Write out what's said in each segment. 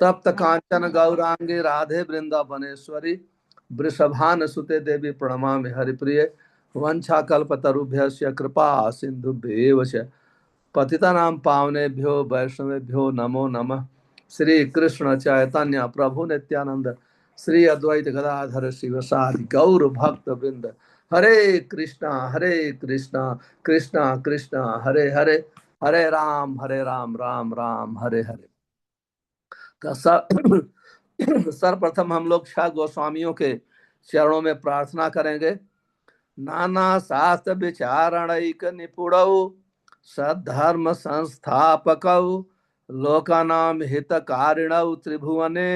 तप्त कांचन गौरांगी राधे वृंदावनेश्वरी वृषभान सुते देवी प्रणमामि हरिप्रिय वंशा कल्पतरुभ्यस्य कृपा सिंधुभ्येव च पतितानां पावनेभ्यो वैष्णवेभ्यो नमो नमः। श्री कृष्ण चैतन्य प्रभु नित्यानंद श्री अद्वैत गदाधर शिवसादि गौर भक्त वृंद हरे कृष्णा कृष्णा कृष्णा हरे हरे हरे राम राम राम हरे हरे। तो सर्वप्रथम हम लोग छह गोस्वामियों के चरणों में प्रार्थना करेंगे। नाना शास्त्र विचारणैक निपुणौ सद्धर्म संस्थापकौ लोकानां हितकारिणौ त्रिभुवने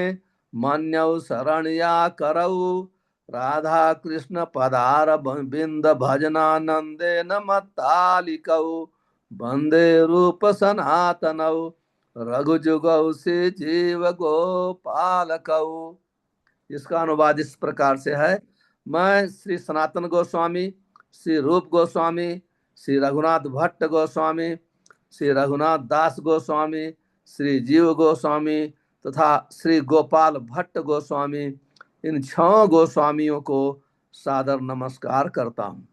मन्यौ शरण्या करौ राधा कृष्ण पदार बिंद भजनानंदेन मत्तालिकौ वंदे रूप सनातनौ रघुजुगौ से जीव गोपालकौ। इसका अनुवाद इस प्रकार से है। मैं श्री सनातन गोस्वामी, श्री रूप गोस्वामी, श्री रघुनाथ भट्ट गोस्वामी, श्री रघुनाथ दास गोस्वामी, श्री जीव गोस्वामी तथा श्री गोपाल भट्ट गोस्वामी, इन छह गोस्वामियों को सादर नमस्कार करता हूँ,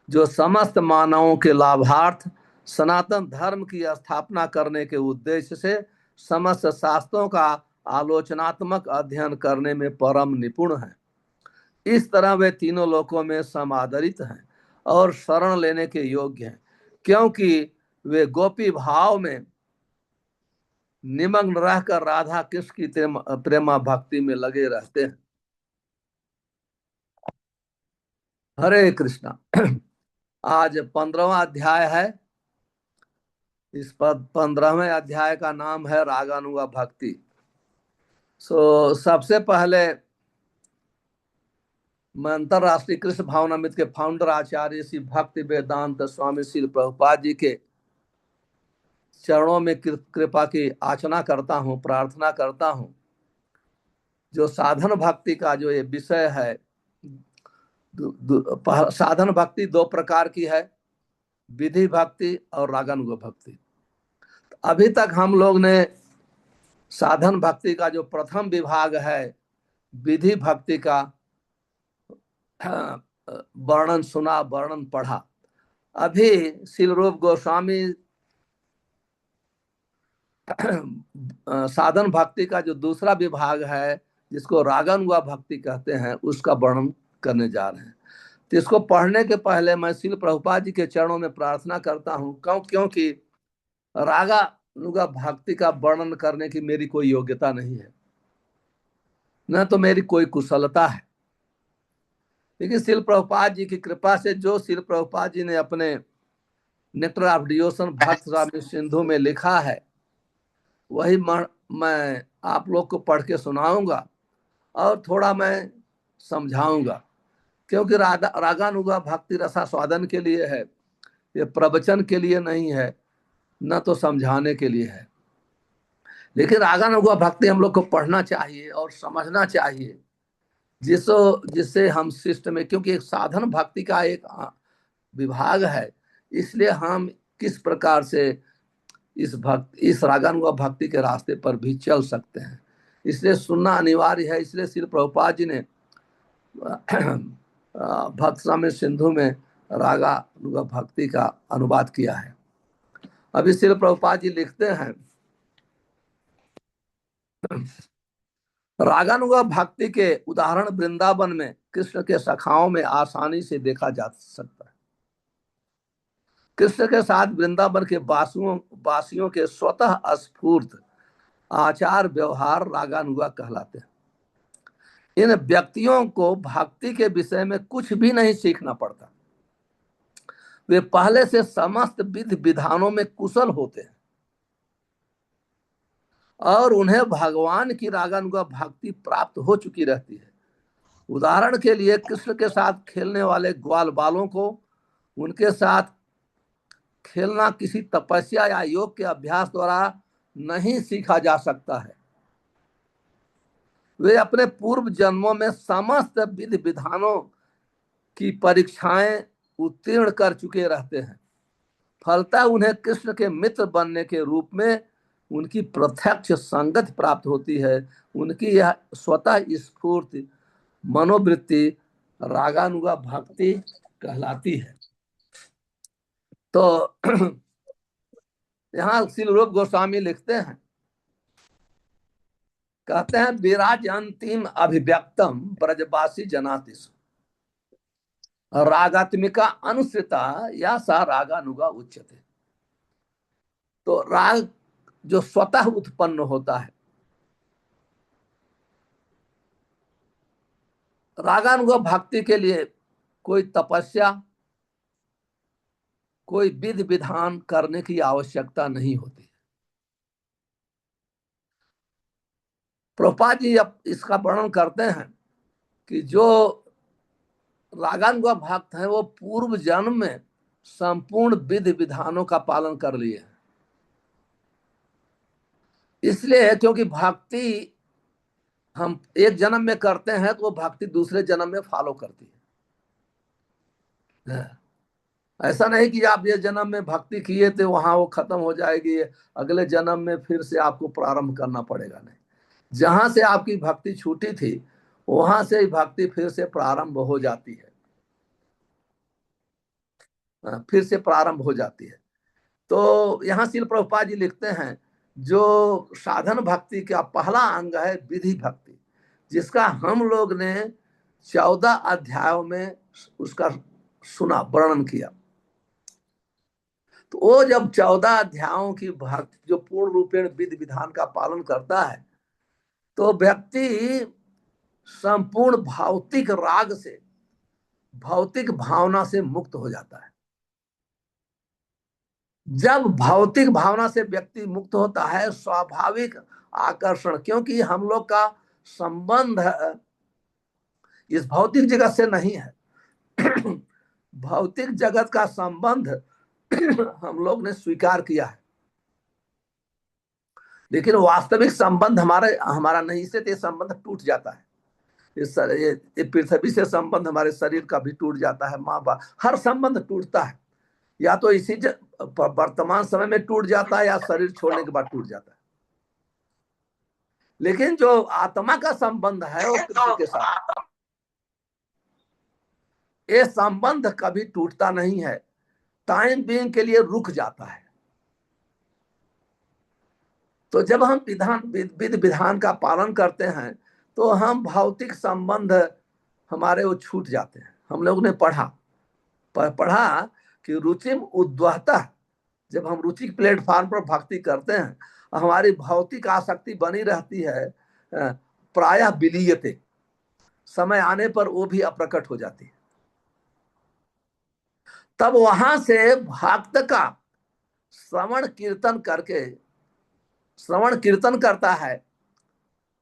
जो समस्त मानवों के लाभार्थ सनातन धर्म की स्थापना करने के उद्देश्य से समस्त शास्त्रों का आलोचनात्मक अध्ययन करने में परम निपुण हैं। इस तरह वे तीनों लोकों में समादरित हैं और शरण लेने के योग्य हैं, क्योंकि वे गोपी भाव में निमग्न रहकर राधा कृष्ण की प्रेमा भक्ति में लगे रहते हैं। हरे कृष्णा। आज 15वां अध्याय है। इस 15वें अध्याय का नाम है रागानुगा भक्ति। सबसे पहले मैं अंतरराष्ट्रीय कृष्ण भावनामृत के फाउंडर आचार्य श्री भक्ति वेदांत स्वामी श्री प्रभुपाद जी के चरणों में कृपा की याचना करता हूँ, प्रार्थना करता हूँ। जो साधन भक्ति का जो ये विषय है, साधन भक्ति दो प्रकार की है, विधि भक्ति और रागानुग भक्ति। अभी तक हम लोग ने साधन भक्ति का जो प्रथम विभाग है, विधि भक्ति का वर्णन सुना, वर्णन पढ़ा। अभी श्रील रूप गोस्वामी साधन भक्ति का जो दूसरा विभाग है, जिसको रागानुगा भक्ति कहते हैं, उसका वर्णन करने जा रहे हैं। तो इसको पढ़ने के पहले मैं श्रील प्रभुपाद जी के चरणों में प्रार्थना करता हूँ, क्योंकि रागानुगा भक्ति का वर्णन करने की मेरी कोई योग्यता नहीं है, न तो मेरी कोई कुशलता है। लेकिन श्रील प्रभुपाद जी की कृपा से जो श्रील प्रभुपाद जी ने अपने नेक्टर ऑफ डिवोशन भक्त स्वामी सिंधु में लिखा है, वही मैं आप लोग को पढ़ के सुनाऊंगा और थोड़ा मैं समझाऊंगा, क्योंकि रागानुगा भक्ति रसास्वादन के लिए है, ये प्रवचन के लिए नहीं है, न तो समझाने के लिए है। लेकिन रागानुगा भक्ति हम लोग को पढ़ना चाहिए और समझना चाहिए, जिससे हम शिष्ट में, क्योंकि एक साधन भक्ति का एक विभाग है, इसलिए हम किस प्रकार से इस रागानुगा भक्ति के रास्ते पर भी चल सकते हैं, इसलिए सुनना अनिवार्य है। इसलिए श्री प्रभुपाद जी ने भक्त स्वामी सिंधु में रागानुगा भक्ति का अनुवाद किया है। अभी श्री प्रभुपाद जी लिखते हैं, रागानुगा भक्ति के उदाहरण वृंदावन में कृष्ण के सखाओं में आसानी से देखा जा सकता है। कृष्ण के साथ वृंदावन के वासियों के स्वतः स्फूर्त आचार व्यवहार रागानुगा कहलाते हैं। इन व्यक्तियों को भक्ति के विषय में कुछ भी नहीं सीखना पड़ता, वे पहले से समस्त विधि विधानों में कुशल होते हैं और उन्हें भगवान की रागानुगा भक्ति प्राप्त हो चुकी रहती है। उदाहरण के लिए कृष्ण के साथ खेलने वाले ग्वाल बालों को उनके साथ खेलना किसी तपस्या या योग के अभ्यास द्वारा नहीं सीखा जा सकता है। वे अपने पूर्व जन्मों में समस्त विधि विधानों की परीक्षाएं उत्तीर्ण कर चुके रहते हैं। फलतः उन्हें कृष्ण के मित्र बनने के रूप में उनकी प्रत्यक्ष संगति प्राप्त होती है, उनकी यह स्वतः स्फूर्त मनोवृत्ति रागानुगा भक्ति कहलाती है। तो यहाँ श्रील रूप गोस्वामी लिखते हैं, कहते हैं विराज अंतिम अभिव्यक्तम ब्रजवासी जनातिश रागात्मिका अनुसृता या सा रागानुगा उच्यते। तो राग जो स्वतः उत्पन्न होता है, रागानुगा भक्ति के लिए कोई तपस्या, कोई विधि विधान करने की आवश्यकता नहीं होती। प्रभुपाद जी अब इसका वर्णन करते हैं कि जो रागानुगा भक्त है वो पूर्व जन्म में संपूर्ण विधि विधानों का पालन कर लिए हैं। इसलिए क्योंकि भक्ति हम एक जन्म में करते हैं तो वो भक्ति दूसरे जन्म में फॉलो करती है। ऐसा नहीं कि आप ये जन्म में भक्ति किए थे वहां वो खत्म हो जाएगी, अगले जन्म में फिर से आपको प्रारंभ करना पड़ेगा। नहीं, जहां से आपकी भक्ति छूटी थी वहां से ही भक्ति फिर से प्रारंभ हो जाती है, फिर से प्रारंभ हो जाती है। तो यहाँ श्रील प्रभुपाद जी लिखते हैं जो साधन भक्ति का पहला अंग है विधि भक्ति, जिसका हम लोग ने 14 अध्यायों में उसका सुना, वर्णन किया। तो वो जब 14 अध्यायों की भक्ति जो पूर्ण रूपेण विधि विधान का पालन करता है तो व्यक्ति संपूर्ण भौतिक राग से, भौतिक भावना से मुक्त हो जाता है। जब भौतिक भावना से व्यक्ति मुक्त होता है, स्वाभाविक आकर्षण, क्योंकि हम लोग का संबंध इस भौतिक जगत से नहीं है भौतिक जगत का संबंध हम लोग ने स्वीकार किया है, लेकिन वास्तविक संबंध हमारा नहीं, इससे ये संबंध टूट जाता है। ये पृथ्वी से संबंध हमारे शरीर का भी टूट जाता है, माँ बाप, हर संबंध टूटता है, या तो इसी वर्तमान समय में टूट जाता है या शरीर छोड़ने के बाद टूट जाता है। लेकिन जो आत्मा का संबंध है वो कृष्ण के साथ, ये संबंध कभी टूटता नहीं है, टाइम बीइंग के लिए रुक जाता है। तो जब हम विधि विधान का पालन करते हैं तो हम भौतिक संबंध हमारे वो छूट जाते हैं। हम लोग ने पढ़ा कि रुचिम उद्वहता, जब हम रुचि प्लेटफॉर्म पर भक्ति करते हैं हमारी भौतिक आसक्ति बनी रहती है, प्रायः विलीयते, समय आने पर वो भी अप्रकट हो जाती है। तब वहां से भक्त का श्रवण कीर्तन करता है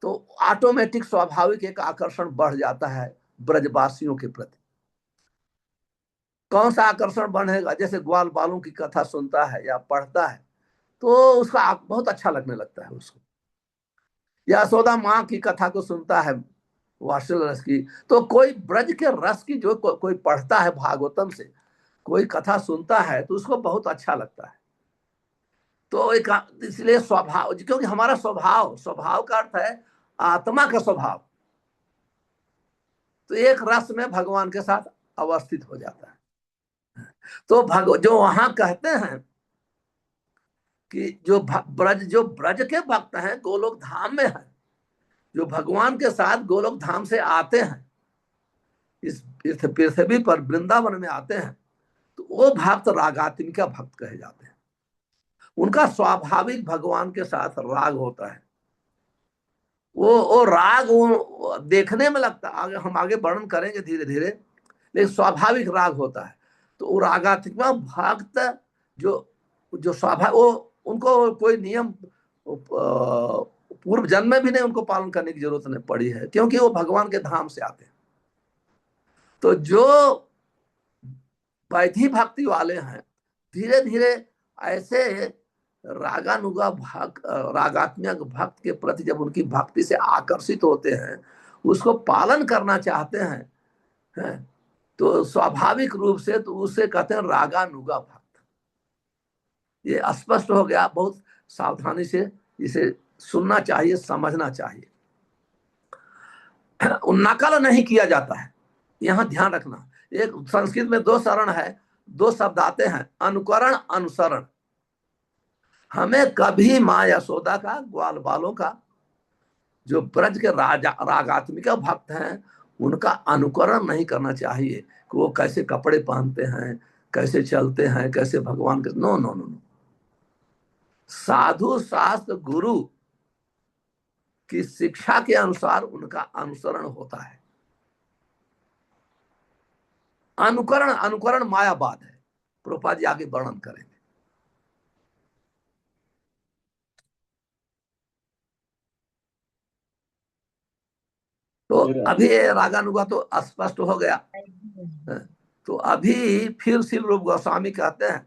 तो ऑटोमेटिक स्वाभाविक एक आकर्षण बढ़ जाता है ब्रजवासियों के प्रति। कौन सा आकर्षण बढ़ेगा? जैसे ग्वाल बालों की कथा सुनता है या पढ़ता है तो उसका बहुत अच्छा लगने लगता है उसको, या यशोदा माँ की कथा को सुनता है वात्सल्य रस की, तो कोई ब्रज के रस की जो कोई पढ़ता है, भागवतम से कोई कथा सुनता है तो उसको बहुत अच्छा लगता है। तो एक इसलिए स्वभाव, क्योंकि हमारा स्वभाव का अर्थ है आत्मा का स्वभाव, तो एक रस में भगवान के साथ अवस्थित हो जाता है। तो जो वहां कहते हैं कि जो ब्रज के भक्त हैं गोलोक धाम में है, जो भगवान के साथ गोलोक धाम से आते हैं, इस पृथ्वी पर वृंदावन में आते हैं, तो वो भक्त रागात्मिका भक्त कहे जाते हैं। उनका स्वाभाविक भगवान के साथ राग होता है। वो राग वो देखने में लगता है, हम आगे वर्णन करेंगे धीरे धीरे, लेकिन स्वाभाविक राग होता है। तो वो रागात्मिका भक्त जो स्वाभाविक, वो उनको कोई नियम पूर्व जन्म में भी नहीं उनको पालन करने की जरूरत नहीं पड़ी है, क्योंकि वो भगवान के धाम से आते हैं। तो जो वैधि भक्ति वाले हैं धीरे धीरे ऐसे रागात्मक भक्त के प्रति जब उनकी भक्ति से आकर्षित होते हैं, उसको पालन करना चाहते हैं, तो स्वाभाविक रूप से तो उसे कहते हैं रागानुगा भक्त। ये स्पष्ट हो गया, बहुत सावधानी से इसे सुनना चाहिए, समझना चाहिए। नकल नहीं किया जाता है, यहां ध्यान रखना। एक संस्कृत में दो शरण है, दो शब्द आते हैं, अनुकरण अनुसरण। हमें कभी माँ यशोदा का, ग्वाल बालों का, जो ब्रज के राजा रागात्मिका भक्त हैं, उनका अनुकरण नहीं करना चाहिए कि वो कैसे कपड़े पहनते हैं, कैसे चलते हैं, कैसे भगवान के, नो नो नो नो। साधु शास्त्र गुरु की शिक्षा के अनुसार उनका अनुसरण होता है। अनुकरण अनुकरण मायावाद है, प्रभुपाद जी आगे वर्णन करेंगे। तो अभी रागानुगा तो स्पष्ट हो गया। तो अभी फिर श्री रूप गोस्वामी कहते हैं,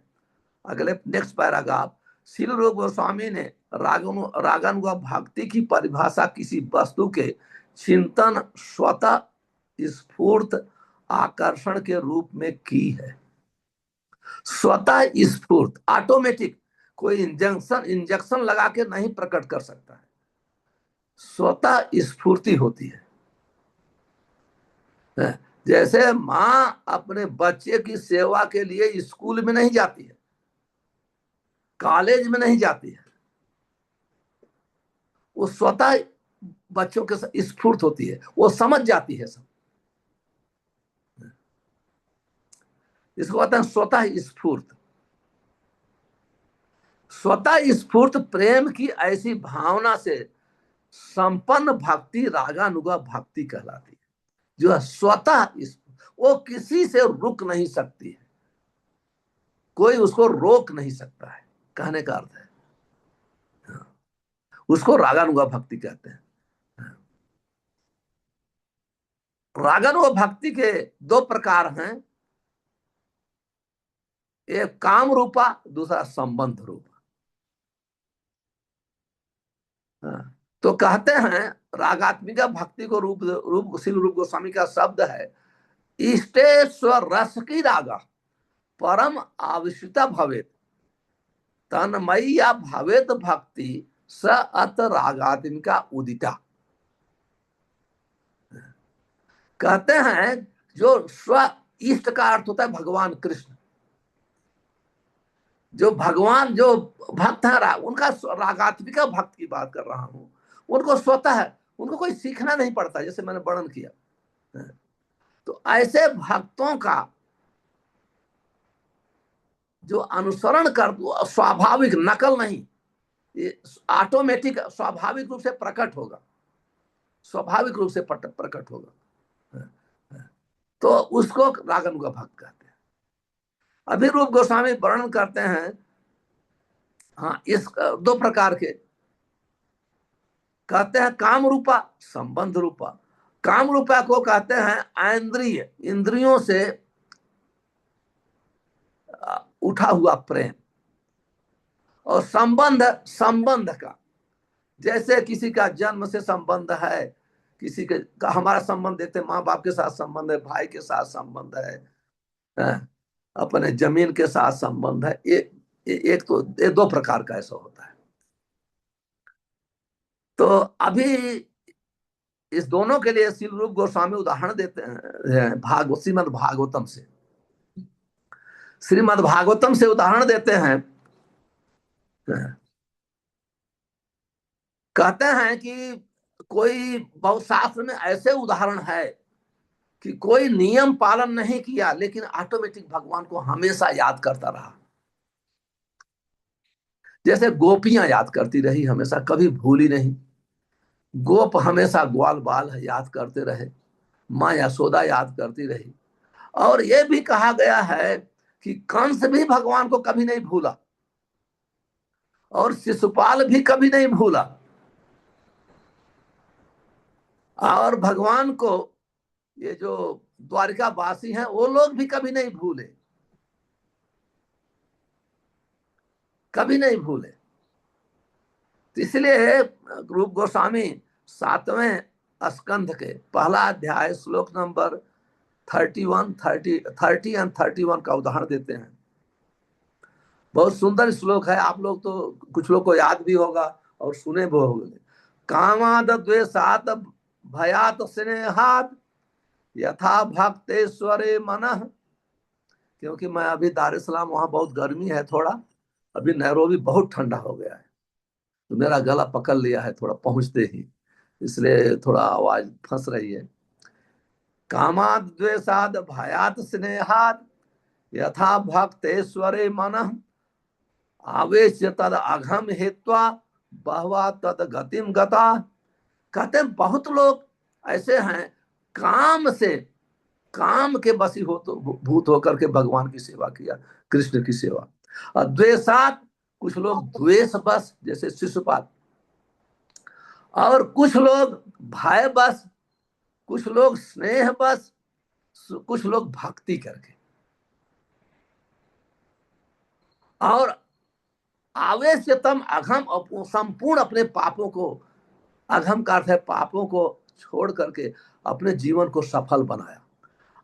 अगले नेक्स्ट पैराग्राफ, श्री रूप गोस्वामी ने रागानुगा भक्ति की परिभाषा किसी वस्तु के चिंतन स्वतः स्फूर्त आकर्षण के रूप में की है। स्वतः स्फूर्त, ऑटोमेटिक, कोई इंजेक्शन लगा के नहीं प्रकट कर सकता है, स्वतः स्फूर्ति होती है। जैसे माँ अपने बच्चे की सेवा के लिए स्कूल में नहीं जाती है, कॉलेज में नहीं जाती है, वो स्वतः बच्चों के साथ स्फूर्त होती है, वो समझ जाती है सब। इसको कहते हैं स्वतः स्फूर्त। स्वतः स्फूर्त प्रेम की ऐसी भावना से संपन्न भक्ति रागानुगा भक्ति कहलाती है, जो है स्वतः वो किसी से रुक नहीं सकती है, कोई उसको रोक नहीं सकता है, कहने का अर्थ है। उसको रागानुगा भक्ति कहते हैं। रागानुगा भक्ति के दो प्रकार हैं, एक काम रूपा, दूसरा संबंध रूपा। तो कहते हैं रागात्मिका भक्ति को रूप रूप श्री रूप गोस्वामी का शब्द है, इष्टेश्वर रस की रागा परम आविष्टा भवेत तन्मय्या भवेत भक्ति स अत रागात्मिका उदिता। कहते हैं जो स्व इष्ट का अर्थ होता है भगवान कृष्ण, जो भगवान जो भक्त है उनका रागात्मिका भक्त की बात कर रहा हूं, उनको स्वतः है, उनको कोई सीखना नहीं पड़ता, जैसे मैंने वर्णन किया। तो ऐसे भक्तों का जो अनुसरण कर, स्वाभाविक, नकल नहीं, ये ऑटोमेटिक स्वाभाविक रूप से प्रकट होगा, स्वाभाविक रूप से प्रकट होगा, तो उसको रागानुगा भक्त कहते हैं। अभिरूप गोस्वामी वर्णन करते हैं, हाँ, इस दो प्रकार के कहते हैं, काम रूपा, संबंध रूपा। काम रूपा को कहते हैं इंद्रिय, इंद्रियों से उठा हुआ प्रेम, और संबंध, संबंध का, जैसे किसी का जन्म से संबंध है, किसी के का हमारा संबंध देखते माँ बाप के साथ संबंध है, भाई के साथ संबंध है, अपने जमीन के साथ संबंध है। एक तो ये दो प्रकार का ऐसा होता है। तो अभी इस दोनों के लिए श्री रूप गोस्वामी उदाहरण देते हैं श्रीमद भागवतम से, श्रीमद भागवतम से उदाहरण देते हैं। कहते हैं कि कोई बहुत शास्त्र में ऐसे उदाहरण है कि कोई नियम पालन नहीं किया लेकिन ऑटोमेटिक भगवान को हमेशा याद करता रहा, जैसे गोपियां याद करती रही हमेशा, कभी भूली नहीं। गोप हमेशा ग्वाल बाल याद करते रहे, माँ यशोदा याद करती रही। और यह भी कहा गया है कि कंस भी भगवान को कभी नहीं भूला, और शिशुपाल भी कभी नहीं भूला, और भगवान को ये जो द्वारिका वासी हैं वो लोग भी कभी नहीं भूले, कभी नहीं भूले। तो इसलिए रूप गोस्वामी 7वें स्कंध के पहला अध्याय श्लोक नंबर 30 एंड 31 का उदाहरण देते हैं। बहुत सुंदर श्लोक है, आप लोग तो कुछ लोग को याद भी होगा और सुने भी होंगे। कामाद द्वेषात भयात स्नेहात यथा भक्तेश्वरे मनः। क्योंकि मैं अभी दार इस्लाम, वहां बहुत गर्मी है थोड़ा, अभी नैरोबी बहुत ठंडा हो गया है, तो मेरा गला पकड़ लिया है थोड़ा पहुंचते ही, इसलिए थोड़ा आवाज फंस रही है। कामाद द्वेषाद भयात स्नेहाद यथा भक्तेश्वरे मनः आवेश तद अघम हेत्वा बहवा तद गतिम गता। कहते हैं बहुत लोग ऐसे हैं, काम से, काम के बसी हो तो भूत होकर के भगवान की सेवा किया, कृष्ण की सेवा। और द्वेषात, कुछ लोग द्वेष बस जैसे शिशुपाल, और कुछ लोग भय बस, कुछ लोग स्नेह बस, कुछ लोग भक्ति करके, और आवेशतम अघम, संपूर्ण अपने पापों को, अघम का अर्थ है पापों को छोड़ करके अपने जीवन को सफल बनाया।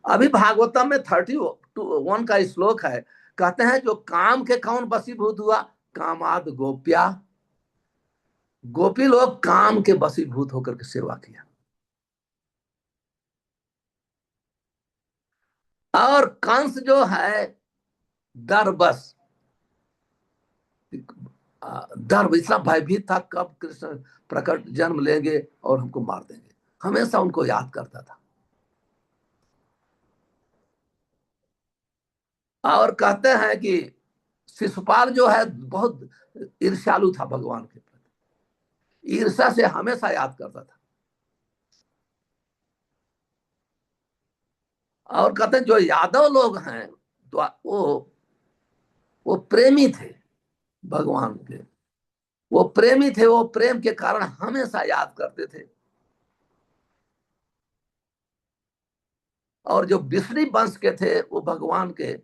अभी भागवतम में 31 का श्लोक है, कहते हैं जो काम के कौन बसीभूत हुआ, कामाद गोप्या, गोपी लोग काम के बसीभूत होकर के सेवा किया। और कंस जो है डर बस, डर इतना भयभीत था कब कृष्ण प्रकट जन्म लेंगे और हमको मार देंगे, हमेशा उनको याद करता था। और कहते हैं कि शिशुपाल जो है बहुत ईर्ष्यालु था भगवान के प्रति, ईर्ष्या से हमेशा याद करता था। और कहते हैं जो यादव लोग हैं तो वो प्रेमी थे भगवान के, वो प्रेमी थे, वो प्रेम के कारण हमेशा याद करते थे। और जो विष्णु वंश के थे वो भगवान के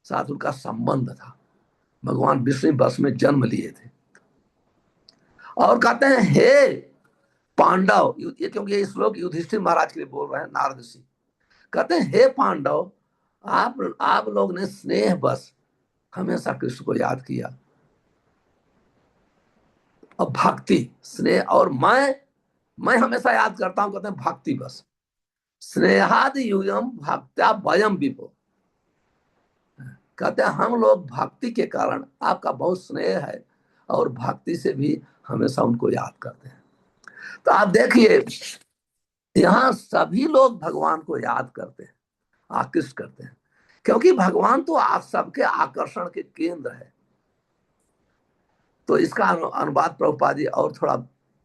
साथ उनका संबंध था, भगवान विष्णु वंश में जन्म लिए थे। और कहते हैं हे पांडव, ये क्योंकि ये श्लोक युधिष्ठिर महाराज के लिए बोल रहे हैं नारद ऋषि, कहते हैं हे पांडव, आप लोग ने स्नेह बस हमेशा कृष्ण को याद किया, और भक्ति स्नेह, और मैं हमेशा याद करता हूं, कहते हैं भक्ति बस, स्नेहाद यूयम भक्त्या वयम विभो। कहते हैं हम लोग भक्ति के कारण, आपका बहुत स्नेह है और भक्ति से भी हमेशा उनको याद करते हैं। तो आप देखिए यहाँ सभी लोग भगवान को याद करते हैं, आकृष्ट करते हैं, क्योंकि भगवान तो आप सबके आकर्षण के केंद्र है। तो इसका अनुवाद प्रभुपाद जी और थोड़ा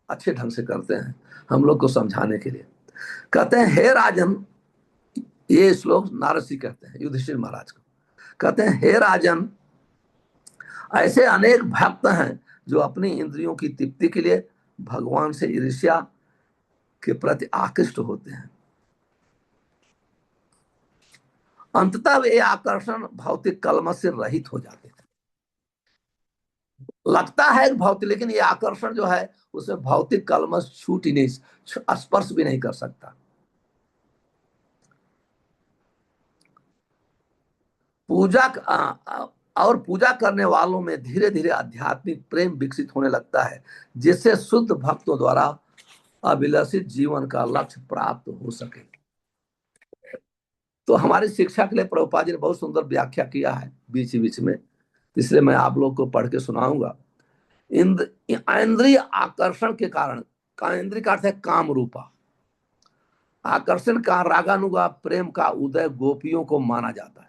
अच्छे ढंग से करते हैं हम लोग को समझाने के लिए। कहते हैं हे राजन, ये श्लोक नारद जी कहते हैं युधिष्ठिर महाराज को, कहते हैं हे राजन, ऐसे अनेक भक्त हैं जो अपनी इंद्रियों की तृप्ति के लिए भगवान से ईर्ष्या के प्रति आकृष्ट होते हैं। अंततः वे आकर्षण भौतिक कलमश से रहित हो जाते हैं। लगता है भौतिक, लेकिन ये आकर्षण जो है उसमें भौतिक कलमश छूट ही नहीं, स्पर्श भी नहीं कर सकता। पूजा और पूजा करने वालों में धीरे धीरे आध्यात्मिक प्रेम विकसित होने लगता है, जिससे शुद्ध भक्तों द्वारा अभिलषित जीवन का लक्ष्य प्राप्त हो सके। तो हमारी शिक्षा के लिए प्रभुपाद जी ने बहुत सुंदर व्याख्या किया है बीच बीच में, इसलिए मैं आप लोग को पढ़ के सुनाऊंगा। इंद्रिय आकर्षण के कारण, का इंद्रिय का अर्थ है काम रूपा, आकर्षण का रागानुगा प्रेम का उदय गोपियों को माना जाता है।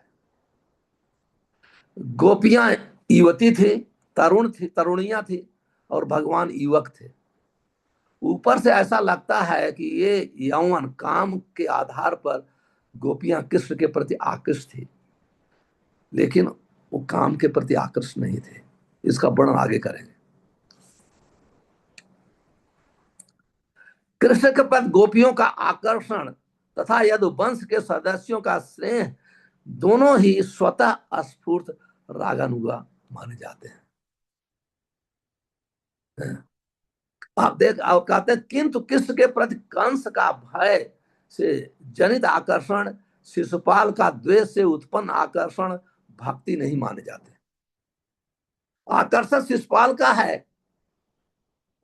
गोपियां युवती थी, तरुण थी, तरुणियां थी, और भगवान युवक थे। ऊपर से ऐसा लगता है कि ये यौवन काम के आधार पर गोपियां कृष्ण के प्रति आकृष्ट थी, लेकिन वो काम के प्रति आकृष्ट नहीं थे। इसका वर्णन आगे करेंगे। कृष्ण के प्रति गोपियों का आकर्षण तथा यदुवंश के सदस्यों का स्नेह दोनों ही स्वतः स्फूर्त रागानुगा माने जाते हैं। आप कहते हैं किंतु कृष्ण के प्रति कंस का भय से जनित आकर्षण, शिशुपाल का द्वेष से उत्पन्न आकर्षण भक्ति नहीं माने जाते। आकर्षण शिशुपाल का है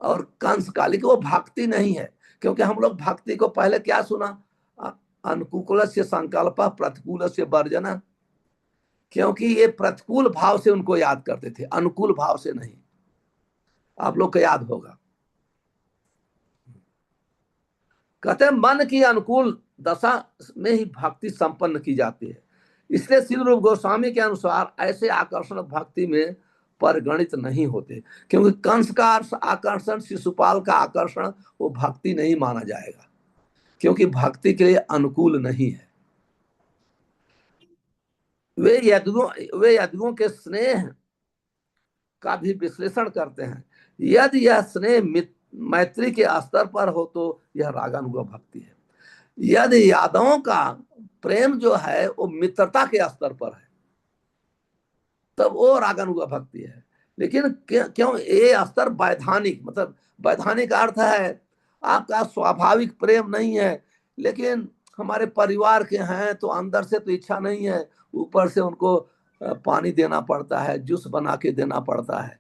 और कंस का, लेकिन वो भक्ति नहीं है। क्योंकि हम लोग भक्ति को पहले क्या सुना, अनुकूल से संकल्प प्रतिकूल से वर्जन। क्योंकि ये प्रतिकूल भाव से उनको याद करते थे, अनुकूल भाव से नहीं। आप लोग को याद होगा, कहते हैं मन की अनुकूल दशा में ही भक्ति संपन्न की जाती है। इसलिए श्री रूप गोस्वामी के अनुसार ऐसे आकर्षण भक्ति में परिगणित नहीं होते। क्योंकि कंस का आकर्षण, शिशुपाल का आकर्षण वो भक्ति नहीं माना जाएगा, क्योंकि भक्ति के लिए अनुकूल नहीं है। वे यदुओं के स्नेह का भी विश्लेषण करते हैं। यदि यह स्नेह मैत्री के स्तर पर हो तो यह रागानुगा भक्ति है। यदि यादवों का प्रेम जो है वो मित्रता के स्तर पर है, तब वो रागानुगा भक्ति है। लेकिन क्यों ये स्तर वैधानिक, मतलब वैधानिक अर्थ है आपका स्वाभाविक प्रेम नहीं है, लेकिन हमारे परिवार के हैं तो अंदर से तो इच्छा नहीं है, ऊपर से उनको पानी देना पड़ता है, जूस बना के देना पड़ता है।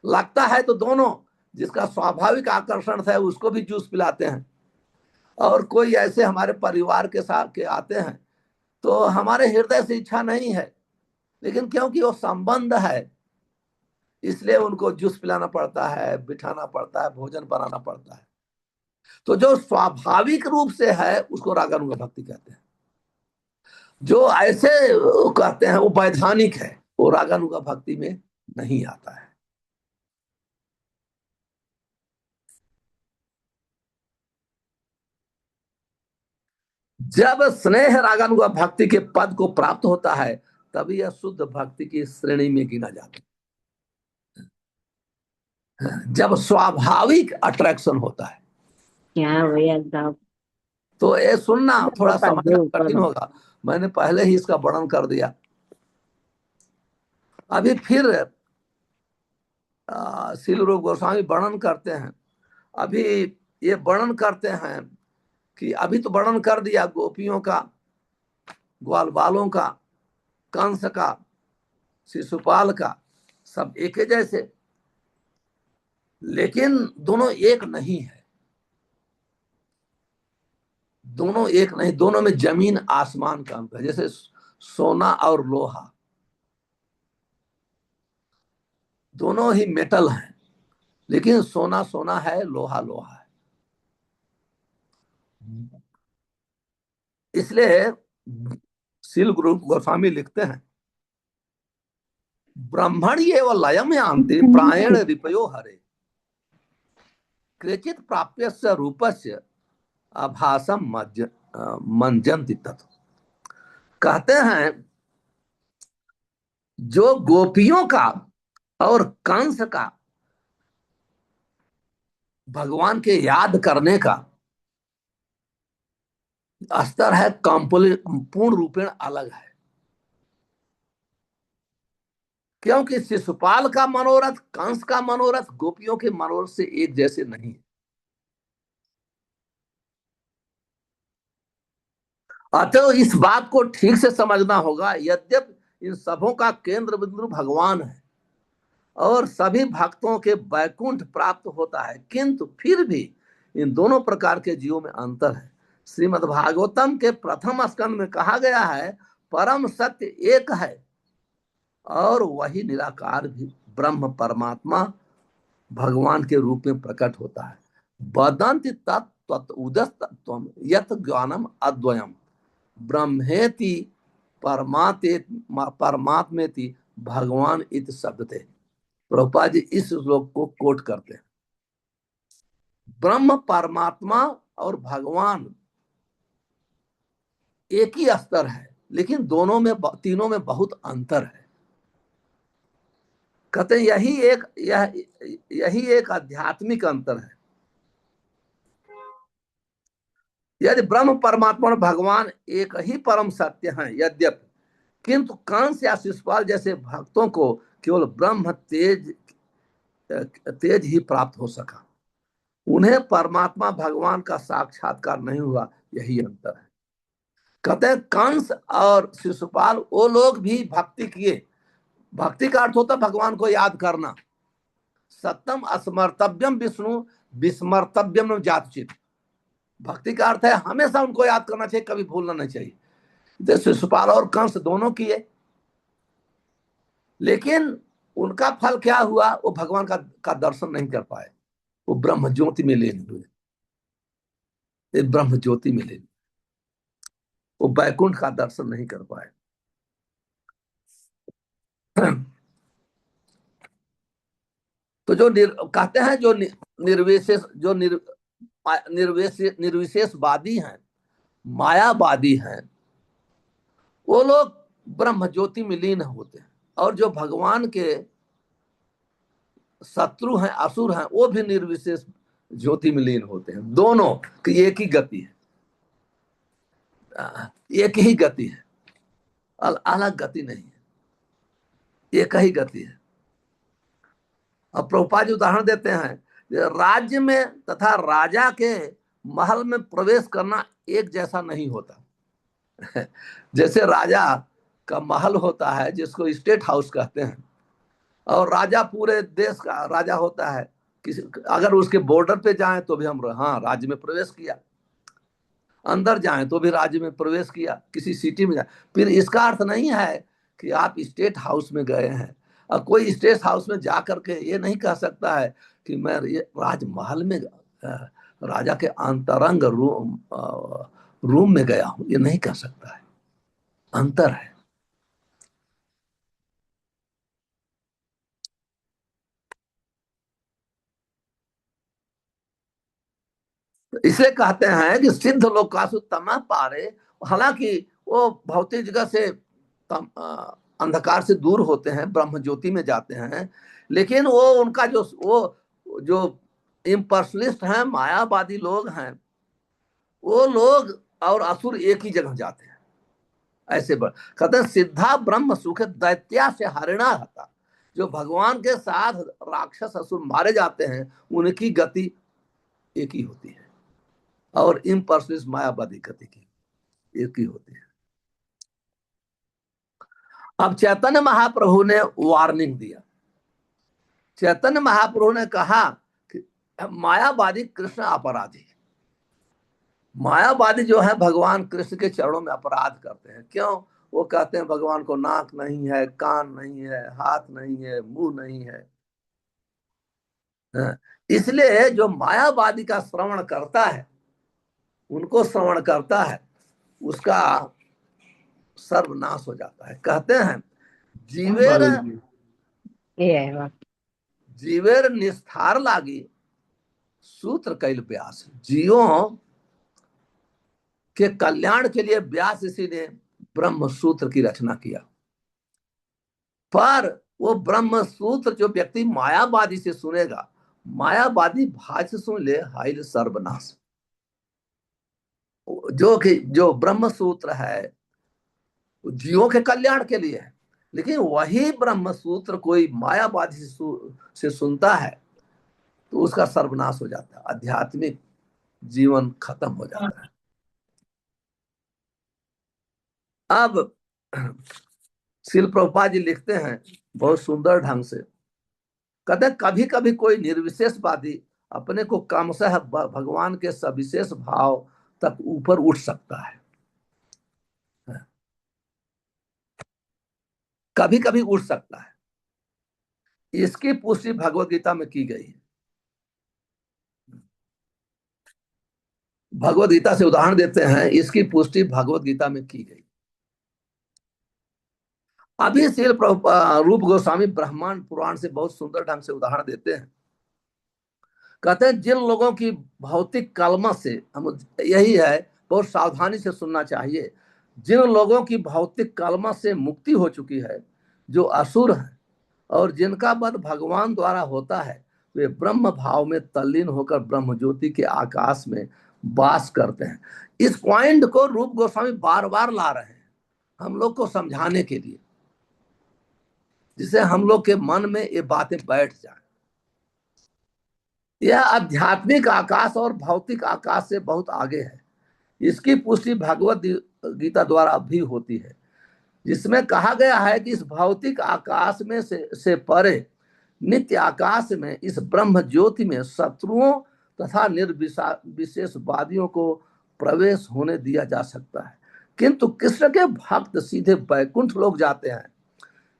लगता है तो दोनों, जिसका स्वाभाविक आकर्षण था उसको भी जूस पिलाते हैं, और कोई ऐसे हमारे परिवार के साथ के आते हैं तो हमारे हृदय से इच्छा नहीं है, लेकिन क्योंकि वो संबंध है इसलिए उनको जूस पिलाना पड़ता है, बिठाना पड़ता है, भोजन बनाना पड़ता है। तो जो स्वाभाविक रूप से है उसको रागानुगा भक्ति कहते हैं। जो ऐसे कहते हैं वो वैधानिक है, वो रागानुगा भक्ति में नहीं आता है। जब स्नेह रागानुगा भक्ति के पद को प्राप्त होता है तभी यह शुद्ध भक्ति की श्रेणी में गिना जाता है, जब स्वाभाविक अट्रैक्शन होता है। क्या भैया साहब, तो ये सुनना थोड़ा ऊपर समझना दो ऊपर। कठिन होगा, मैंने पहले ही इसका वर्णन कर दिया। अभी फिर श्रील रूप गोस्वामी वर्णन करते हैं। अभी ये वर्णन करते हैं कि अभी तो वर्णन कर दिया गोपियों का, ग्वाल बालों का, कंस का, शिशुपाल का, सब एक ही जैसे, लेकिन दोनों एक नहीं है। दोनों एक नहीं, दोनों में जमीन आसमान का अंतर है। जैसे सोना और लोहा दोनों ही मेटल हैं, लेकिन सोना सोना है, लोहा लोहा है। इसलिए शील गुरु गोस्वामी लिखते हैं, ब्रह्मण ये व लयम यान्ति प्रायण रिपयो हरे केचित प्राप्य रूपस्य आभासम मंजंति तत्। कहते हैं जो गोपियों का और कंस का भगवान के याद करने का स्तर है, पूर्ण रूपेण अलग है। क्योंकि शिशुपाल का मनोरथ, कंस का मनोरथ गोपियों के मनोरथ से एक जैसे नहीं। अतः इस बात को ठीक से समझना होगा, यद्यपि इन सबों का केंद्र बिंदु भगवान है और सभी भक्तों के वैकुंठ प्राप्त होता है, किंतु फिर भी इन दोनों प्रकार के जीवों में अंतर है। श्रीमद् भागवतम के प्रथम स्कंद में कहा गया है परम सत्य एक है और वही निराकार भी ब्रह्म परमात्मा भगवान के रूप में प्रकट होता है। वदंति तत्व उदस्तत्वम यत ज्ञानम अद्वयम ब्रह्मेति परमात्मेति भगवान इत शब्द थे। प्रभुपाद जी इस श्लोक को कोट करते हैं। ब्रह्म परमात्मा और भगवान एक ही स्तर है, लेकिन दोनों में, तीनों में बहुत अंतर है। कहते हैं यही एक आध्यात्मिक अंतर है। यदि ब्रह्म परमात्मा और भगवान एक ही परम सत्य हैं यद्यपि, किंतु कंस या शिशुपाल जैसे भक्तों को केवल ब्रह्म तेज ही प्राप्त हो सका, उन्हें परमात्मा भगवान का साक्षात्कार नहीं हुआ, यही अंतर है। कहते हैं कंस और शिशुपाल वो लोग भी भक्ति किए, भक्ति का अर्थ होता है भगवान को याद करना। सत्यम अस्मर्तव्यम विष्णु विस्मर्तव्यम जातचित। भक्ति का अर्थ है हमेशा उनको याद करना चाहिए, कभी भूलना नहीं चाहिए। जैसे शिशुपाल और कंस दोनों किए, लेकिन उनका फल क्या हुआ, वो भगवान का दर्शन नहीं कर पाए, वो ब्रह्म ज्योति में लीन हुए। ब्रह्म ज्योति में लीन, वो बैकुंठ का दर्शन नहीं कर पाए। तो जो कहते हैं जो निर्विशेष जो निर्विशेषवादी हैं, मायावादी हैं, वो लोग ब्रह्म ज्योति में लीन होते हैं। और जो भगवान के शत्रु हैं, असुर हैं, वो भी निर्विशेष ज्योति में लीन होते हैं। दोनों की एक ही गति है, एक ही गति है, अलग गति नहीं है, एक ही गति है। अब प्रभुपाद जी उदाहरण देते हैं, राज्य में तथा राजा के महल में प्रवेश करना एक जैसा नहीं होता। जैसे राजा का महल होता है जिसको स्टेट हाउस कहते हैं, और राजा पूरे देश का राजा होता है। किसी अगर उसके बॉर्डर पे जाएं तो भी हम हाँ राज्य में प्रवेश किया, अंदर जाएं तो भी राज्य में प्रवेश किया, किसी सिटी में जाए। फिर इसका अर्थ नहीं है कि आप स्टेट हाउस में गए हैं। और कोई स्टेट हाउस में जा करके ये नहीं कह सकता है कि मैं ये राजमहल में राजा के अंतरंग रूम में गया हूं, ये नहीं कह सकता है। अंतर है। इसे कहते हैं कि सिद्ध लोकासु तमः पारे। हालांकि वो भौतिक जगत से अंधकार से दूर होते हैं, ब्रह्म ज्योति में जाते हैं, लेकिन वो उनका जो इम्पर्सनलिस्ट हैं, मायावादी लोग हैं, वो लोग और असुर एक ही जगह जाते हैं। ऐसे कहते हैं सिद्धा ब्रह्म सुख दैत्या से हरिणा रहता। जो भगवान के साथ राक्षस असुर मारे जाते हैं, उनकी गति एक ही होती है, और इम्पर्सनलिस्ट मायावादी गति की एक ही होती है। अब चैतन्य महाप्रभु ने वार्निंग दिया। चैतन्य महाप्रभु ने कहा कि मायावादी कृष्ण अपराधी। मायावादी जो है भगवान कृष्ण के चरणों में अपराध करते हैं। क्यों? वो कहते हैं भगवान को नाक नहीं है, कान नहीं है, हाथ नहीं है, मुंह नहीं है। इसलिए जो मायावादी का श्रवण करता है, उनको श्रवण करता है, उसका सर्वनाश हो जाता है। कहते हैं जीवेर जीवेर निस्तार लागी सूत्र कैल व्यास। जीवों के कल्याण के लिए व्यास इसी ने ब्रह्म सूत्र की रचना किया। पर वो ब्रह्म सूत्र जो व्यक्ति मायावादी से सुनेगा, मायावादी भाष्य सुन ले, हाइल सर्वनाश। जो ब्रह्म सूत्र है जीवों के कल्याण के लिए है, लेकिन वही ब्रह्म सूत्र कोई मायावादी से सुनता है तो उसका सर्वनाश हो जाता है, आध्यात्मिक जीवन खत्म हो जाता है। अब श्रील प्रभुपाद जी लिखते हैं बहुत सुंदर ढंग से, कहते हैं कभी कभी कोई निर्विशेषवादी अपने को क्रमशः भगवान के सविशेष भाव तक ऊपर उठ सकता है। कभी कभी उठ सकता है। इसकी पुष्टि भगवत गीता में की गई है। भगवत गीता से उदाहरण देते हैं, इसकी पुष्टि भगवत गीता में की गई। अभी श्रील रूप गोस्वामी ब्रह्मांड पुराण से बहुत सुंदर ढंग से उदाहरण देते हैं। कहते हैं जिन लोगों की भौतिक कलमश से, हम यही है बहुत सावधानी से सुनना चाहिए, जिन लोगों की भौतिक कलमश से मुक्ति हो चुकी है, जो असुर है और जिनका वध भगवान द्वारा होता है, वे ब्रह्म भाव में तल्लीन होकर ब्रह्म ज्योति के आकाश में वास करते हैं। इस पॉइंट को रूप गोस्वामी बार बार ला रहे हैं हम लोग को समझाने के लिए, जिसे हम लोग के मन में ये बातें बैठ जाए। यह आध्यात्मिक आकाश और भौतिक आकाश से बहुत आगे है। इसकी पुष्टि भगवत गीता द्वारा भी होती है। जिसमें कहा गया है कि इस भौतिक आकाश में से परे नित्य आकाश में इस ब्रह्म ज्योति में शत्रुओं तथा निर्विशेषवादियों को प्रवेश होने दिया जा सकता है, किंतु कृष्ण के भक्त सीधे वैकुंठ लोग जाते हैं।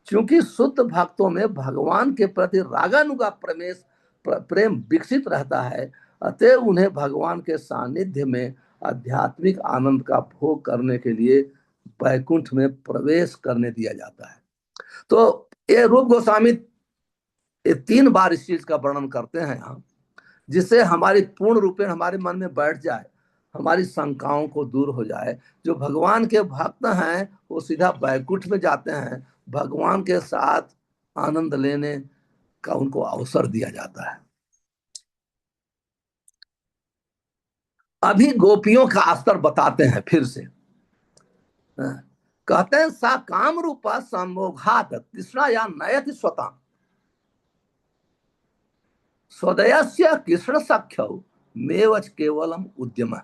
क्योंकि शुद्ध भक्तों में भगवान के प्रति रागानुगा प्रेम विकसित रहता है, अतः उन्हें भगवान के सानिध्य में आध्यात्मिक आनंद का भोग करने के लिए वैकुंठ में प्रवेश करने दिया जाता है। तो ये रूप गोस्वामी ये 3 बार इस चीज का वर्णन करते हैं यहाँ, जिससे हमारी पूर्ण रूपेण हमारे मन में बैठ जाए, हमारी शंकाओं को दूर हो जाए। जो भगवान के भक्त हैं वो सीधा वैकुंठ में जाते हैं, भगवान के साथ आनंद लेने का उनको अवसर दिया जाता है। अभी गोपियों का स्तर बताते हैं फिर से। कहते हैं सा काम रूपा संमोघात तृष्णा या नयति स्वता स्वदयस्य कृष्ण सख्य मेवच केवलम उद्यम।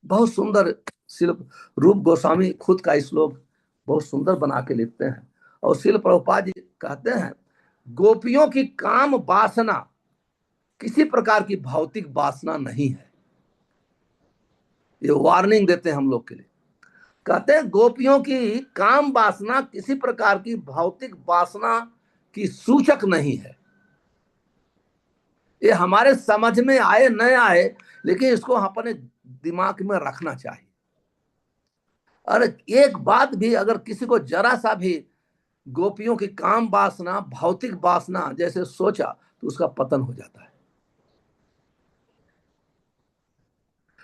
बहुत सुंदर शिल्प रूप गोस्वामी खुद का श्लोक बहुत सुंदर बना के लिखते हैं। और शिल प्रभुपाद जी कहते हैं गोपियों की काम वासना किसी प्रकार की भौतिक वासना नहीं है। ये वार्निंग देते हैं हम लोग के लिए। कहते हैं गोपियों की काम वासना किसी प्रकार की भौतिक वासना की सूचक नहीं है। ये हमारे समझ में आए न आए, लेकिन इसको अपने दिमाग में रखना चाहिए। और एक बात भी अगर किसी को जरा सा भी गोपियों की काम वासना भौतिक वासना जैसे सोचा तो उसका पतन हो जाता है।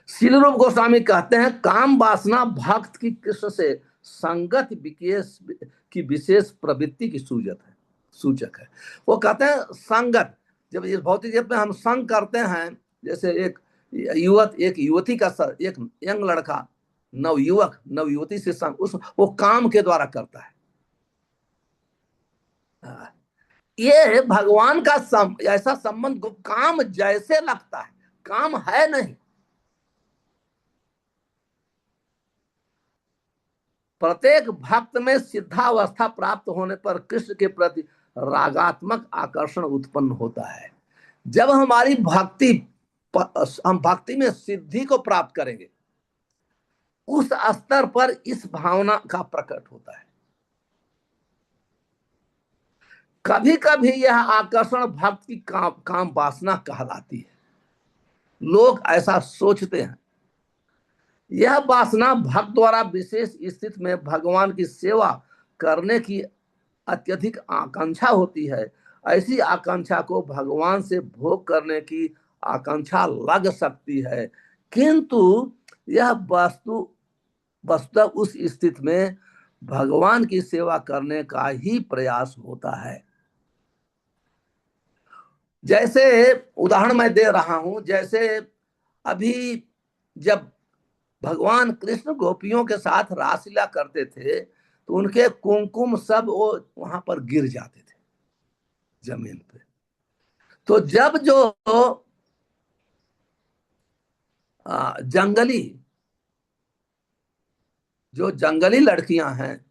श्रील रूप गोस्वामी कहते हैं काम वासना भक्त की कृष्ण से संगत की विशेष प्रवृत्ति की सूचक है। वो कहते हैं संगत, जब इस भौतिक जगत में हम संग करते हैं, जैसे एक युवती का एक यंग लड़का नवयुवक नवयुवती से संग वो काम के द्वारा करता है। ये भगवान का ऐसा संबंध काम जैसे लगता है, काम है नहीं। प्रत्येक भक्त में सिद्धावस्था प्राप्त होने पर कृष्ण के प्रति रागात्मक आकर्षण उत्पन्न होता है। जब हमारी हम भक्ति में सिद्धि को प्राप्त करेंगे, उस स्तर पर इस भावना का प्रकट होता है। कभी कभी यह आकर्षण भक्त की काम वासना कहलाती है। लोग ऐसा सोचते हैं। यह वासना भक्त द्वारा विशेष स्थिति में भगवान की सेवा करने की अत्यधिक आकांक्षा होती है। ऐसी आकांक्षा को भगवान से भोग करने की आकांक्षा लग सकती है, किंतु यह वस्तुतः उस स्थिति में भगवान की सेवा करने का ही प्रयास होता है। जैसे उदाहरण मैं दे रहा हूं, जैसे अभी जब भगवान कृष्ण गोपियों के साथ रासलीला करते थे तो उनके कुमकुम सब वो वहां पर गिर जाते थे जमीन पे। तो जब जो जंगली लड़कियां हैं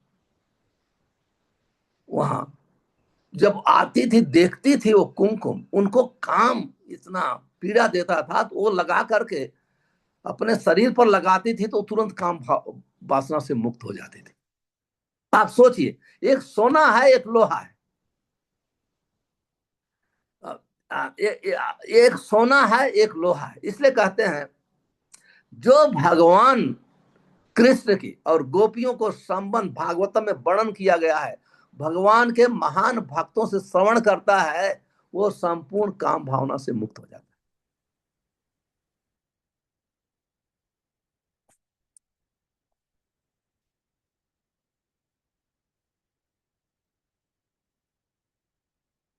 वहां जब आती थी, देखती थी वो कुमकुम, उनको काम इतना पीड़ा देता था, तो वो लगा करके अपने शरीर पर लगाती थी तो तुरंत काम वासना से मुक्त हो जाती थी। आप सोचिए, एक सोना है एक लोहा है। एक सोना है एक लोहा है। इसलिए कहते हैं जो भगवान कृष्ण की और गोपियों को संबंध भागवतम में वर्णन किया गया है, भगवान के महान भक्तों से श्रवण करता है, वो संपूर्ण काम भावना से मुक्त हो जाता है।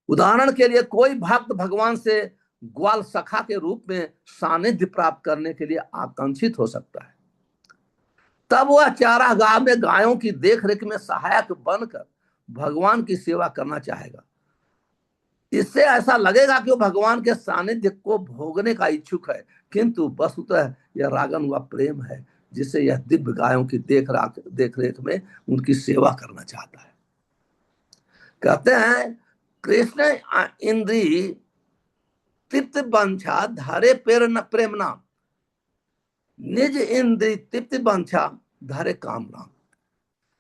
उदाहरण के लिए कोई भक्त भगवान से ग्वाल सखा के रूप में सानिध्य प्राप्त करने के लिए आकांक्षित हो सकता है। तब वह चारागाह में गायों की देखरेख में सहायक बनकर भगवान की सेवा करना चाहेगा। इससे ऐसा लगेगा कि वो भगवान के सानिध्य को भोगने का इच्छुक है, किंतु वस्तुतः यह रागन व प्रेम है जिससे यह दिव्य गायों की देख रेख में उनकी सेवा करना चाहता है। कहते हैं कृष्ण इंद्री तृप्त बंछा धारे प्रेम नाम, निज इंद्री तृप्त बंछा धारे काम नाम।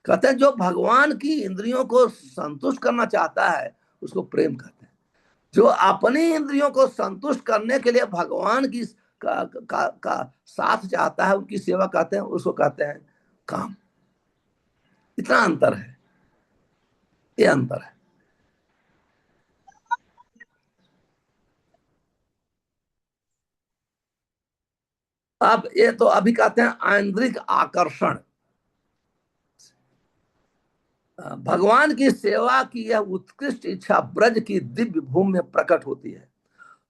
कहते हैं जो भगवान की इंद्रियों को संतुष्ट करना चाहता है उसको प्रेम कहते हैं। जो अपनी इंद्रियों को संतुष्ट करने के लिए भगवान की का साथ चाहता है, उनकी सेवा करते हैं, उसको कहते हैं काम। इतना अंतर है, ये अंतर है। अब ये तो अभी कहते हैं आंतरिक आकर्षण। भगवान की सेवा की यह उत्कृष्ट इच्छा ब्रज की दिव्य भूमि में प्रकट होती है,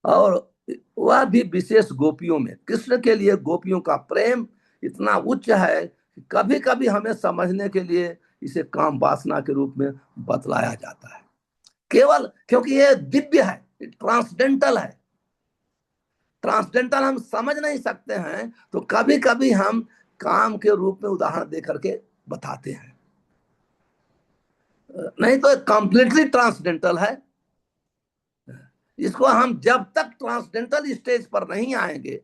और वह भी विशेष गोपियों में। कृष्ण के लिए गोपियों का प्रेम इतना उच्च है कि कभी कभी हमें समझने के लिए इसे काम वासना के रूप में बतलाया जाता है, केवल क्योंकि यह दिव्य है, ट्रांसडेंटल है। ट्रांसडेंटल हम समझ नहीं सकते हैं, तो कभी कभी हम काम के रूप में उदाहरण दे करके बताते हैं, नहीं तो कंप्लीटली ट्रांसडेंटल है। इसको हम जब तक ट्रांसडेंटल स्टेज पर नहीं आएंगे,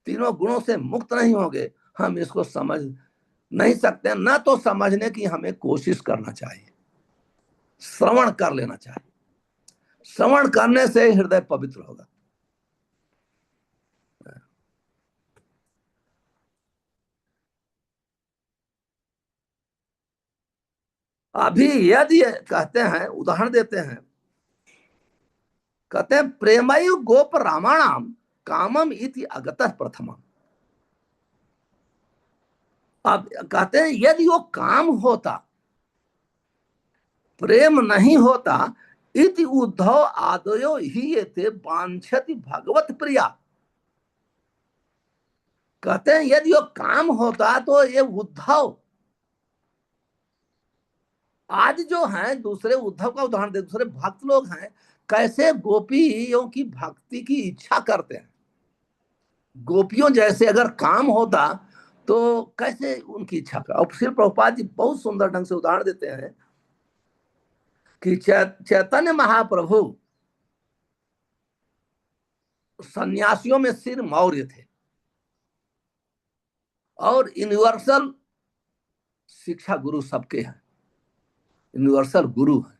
तीनों गुणों से मुक्त नहीं होंगे, हम इसको समझ नहीं सकते। ना तो समझने की हमें कोशिश करना चाहिए, श्रवण कर लेना चाहिए। श्रवण करने से हृदय पवित्र होगा। अभी यदि कहते हैं, उदाहरण देते हैं, कहते हैं प्रेमयु गोप रामाणाम कामम इति अगतः प्रथमम। अब कहते हैं यदि वो काम होता, प्रेम नहीं होता, इति उद्धव आदयो ही ये थे वांछति भगवत प्रिया। कहते हैं यदि वो काम होता तो ये उद्धव आज जो हैं, दूसरे उद्धव का उदाहरण दे, दूसरे भक्त लोग हैं, कैसे गोपियों की भक्ति की इच्छा करते हैं। गोपियों जैसे अगर काम होता तो कैसे उनकी इच्छा कर। और फिर प्रभुपाद जी बहुत सुंदर ढंग से उदाहरण देते हैं कि चैतन्य महाप्रभु सन्यासियों में सिर मौर्य थे और यूनिवर्सल शिक्षा गुरु सबके हैं, यूनिवर्सल गुरु हैं।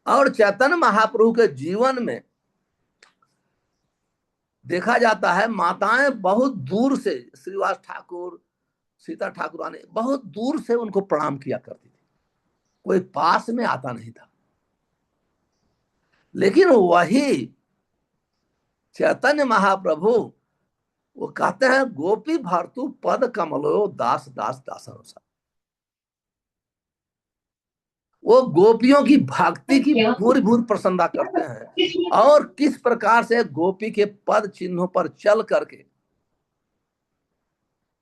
और चैतन्य महाप्रभु के जीवन में देखा जाता है माताएं बहुत दूर से, श्रीवास ठाकुर, सीता ठाकुरानी बहुत दूर से उनको प्रणाम किया करती थी, कोई पास में आता नहीं था। लेकिन वही चैतन्य महाप्रभु वो कहते हैं गोपी भर्तु पद कमलो दास दास दास। वो गोपियों की भक्ति की पूरी भूत प्रसन्नता करते हैं, और किस प्रकार से गोपी के पद चिन्हों पर चल करके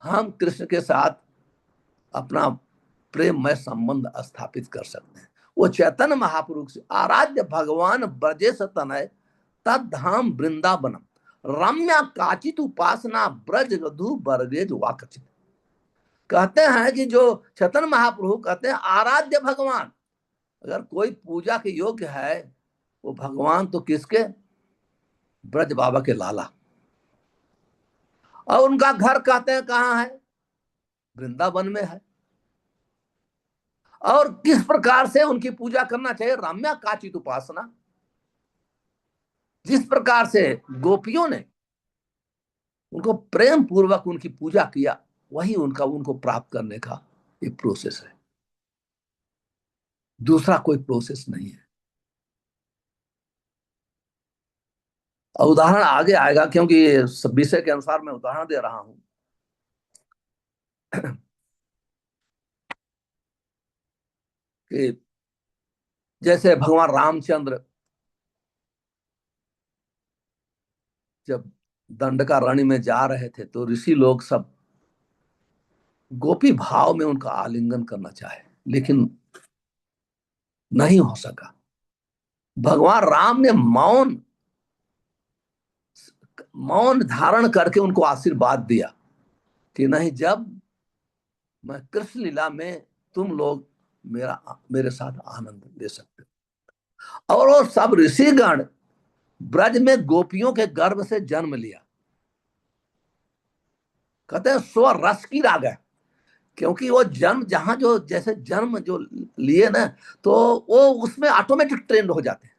हम कृष्ण के साथ अपना प्रेममय संबंध स्थापित कर सकते हैं। वो चैतन्य महापुरुष से आराध्य भगवान ब्रजेश तनय तद धाम वृंदावनम रम्या काचित उपासना ब्रज गधु बरगेज वाकचित। कहते हैं कि जो चैतन्य महाप्रभु कहते हैं आराध्य भगवान, अगर कोई पूजा के योग्य है वो भगवान तो किसके, ब्रज बाबा के लाला। और उनका घर कहते हैं कहाँ है, वृंदावन में है। और किस प्रकार से उनकी पूजा करना चाहिए, रम्या काचित उपासना। जिस प्रकार से गोपियों ने उनको प्रेम पूर्वक उनकी पूजा किया, वही उनका उनको प्राप्त करने का एक प्रोसेस है, दूसरा कोई प्रोसेस नहीं है। और उदाहरण आगे आएगा, क्योंकि विषय के अनुसार मैं उदाहरण दे रहा हूं। कि जैसे भगवान रामचंद्र जब दंडकारण्य में जा रहे थे तो ऋषि लोग सब गोपी भाव में उनका आलिंगन करना चाहे, लेकिन नहीं हो सका। भगवान राम ने मौन मौन धारण करके उनको आशीर्वाद दिया कि नहीं, जब मैं कृष्ण लीला में तुम लोग मेरे साथ आनंद ले सकते हो। और वो सब ऋषिगण ब्रज में गोपियों के गर्भ से जन्म लिया। कहते हैं स्व रस की राग है, क्योंकि वो जन्म जहां जो जैसे जन्म जो लिए ना, तो वो उसमें ऑटोमेटिक ट्रेंड हो जाते हैं।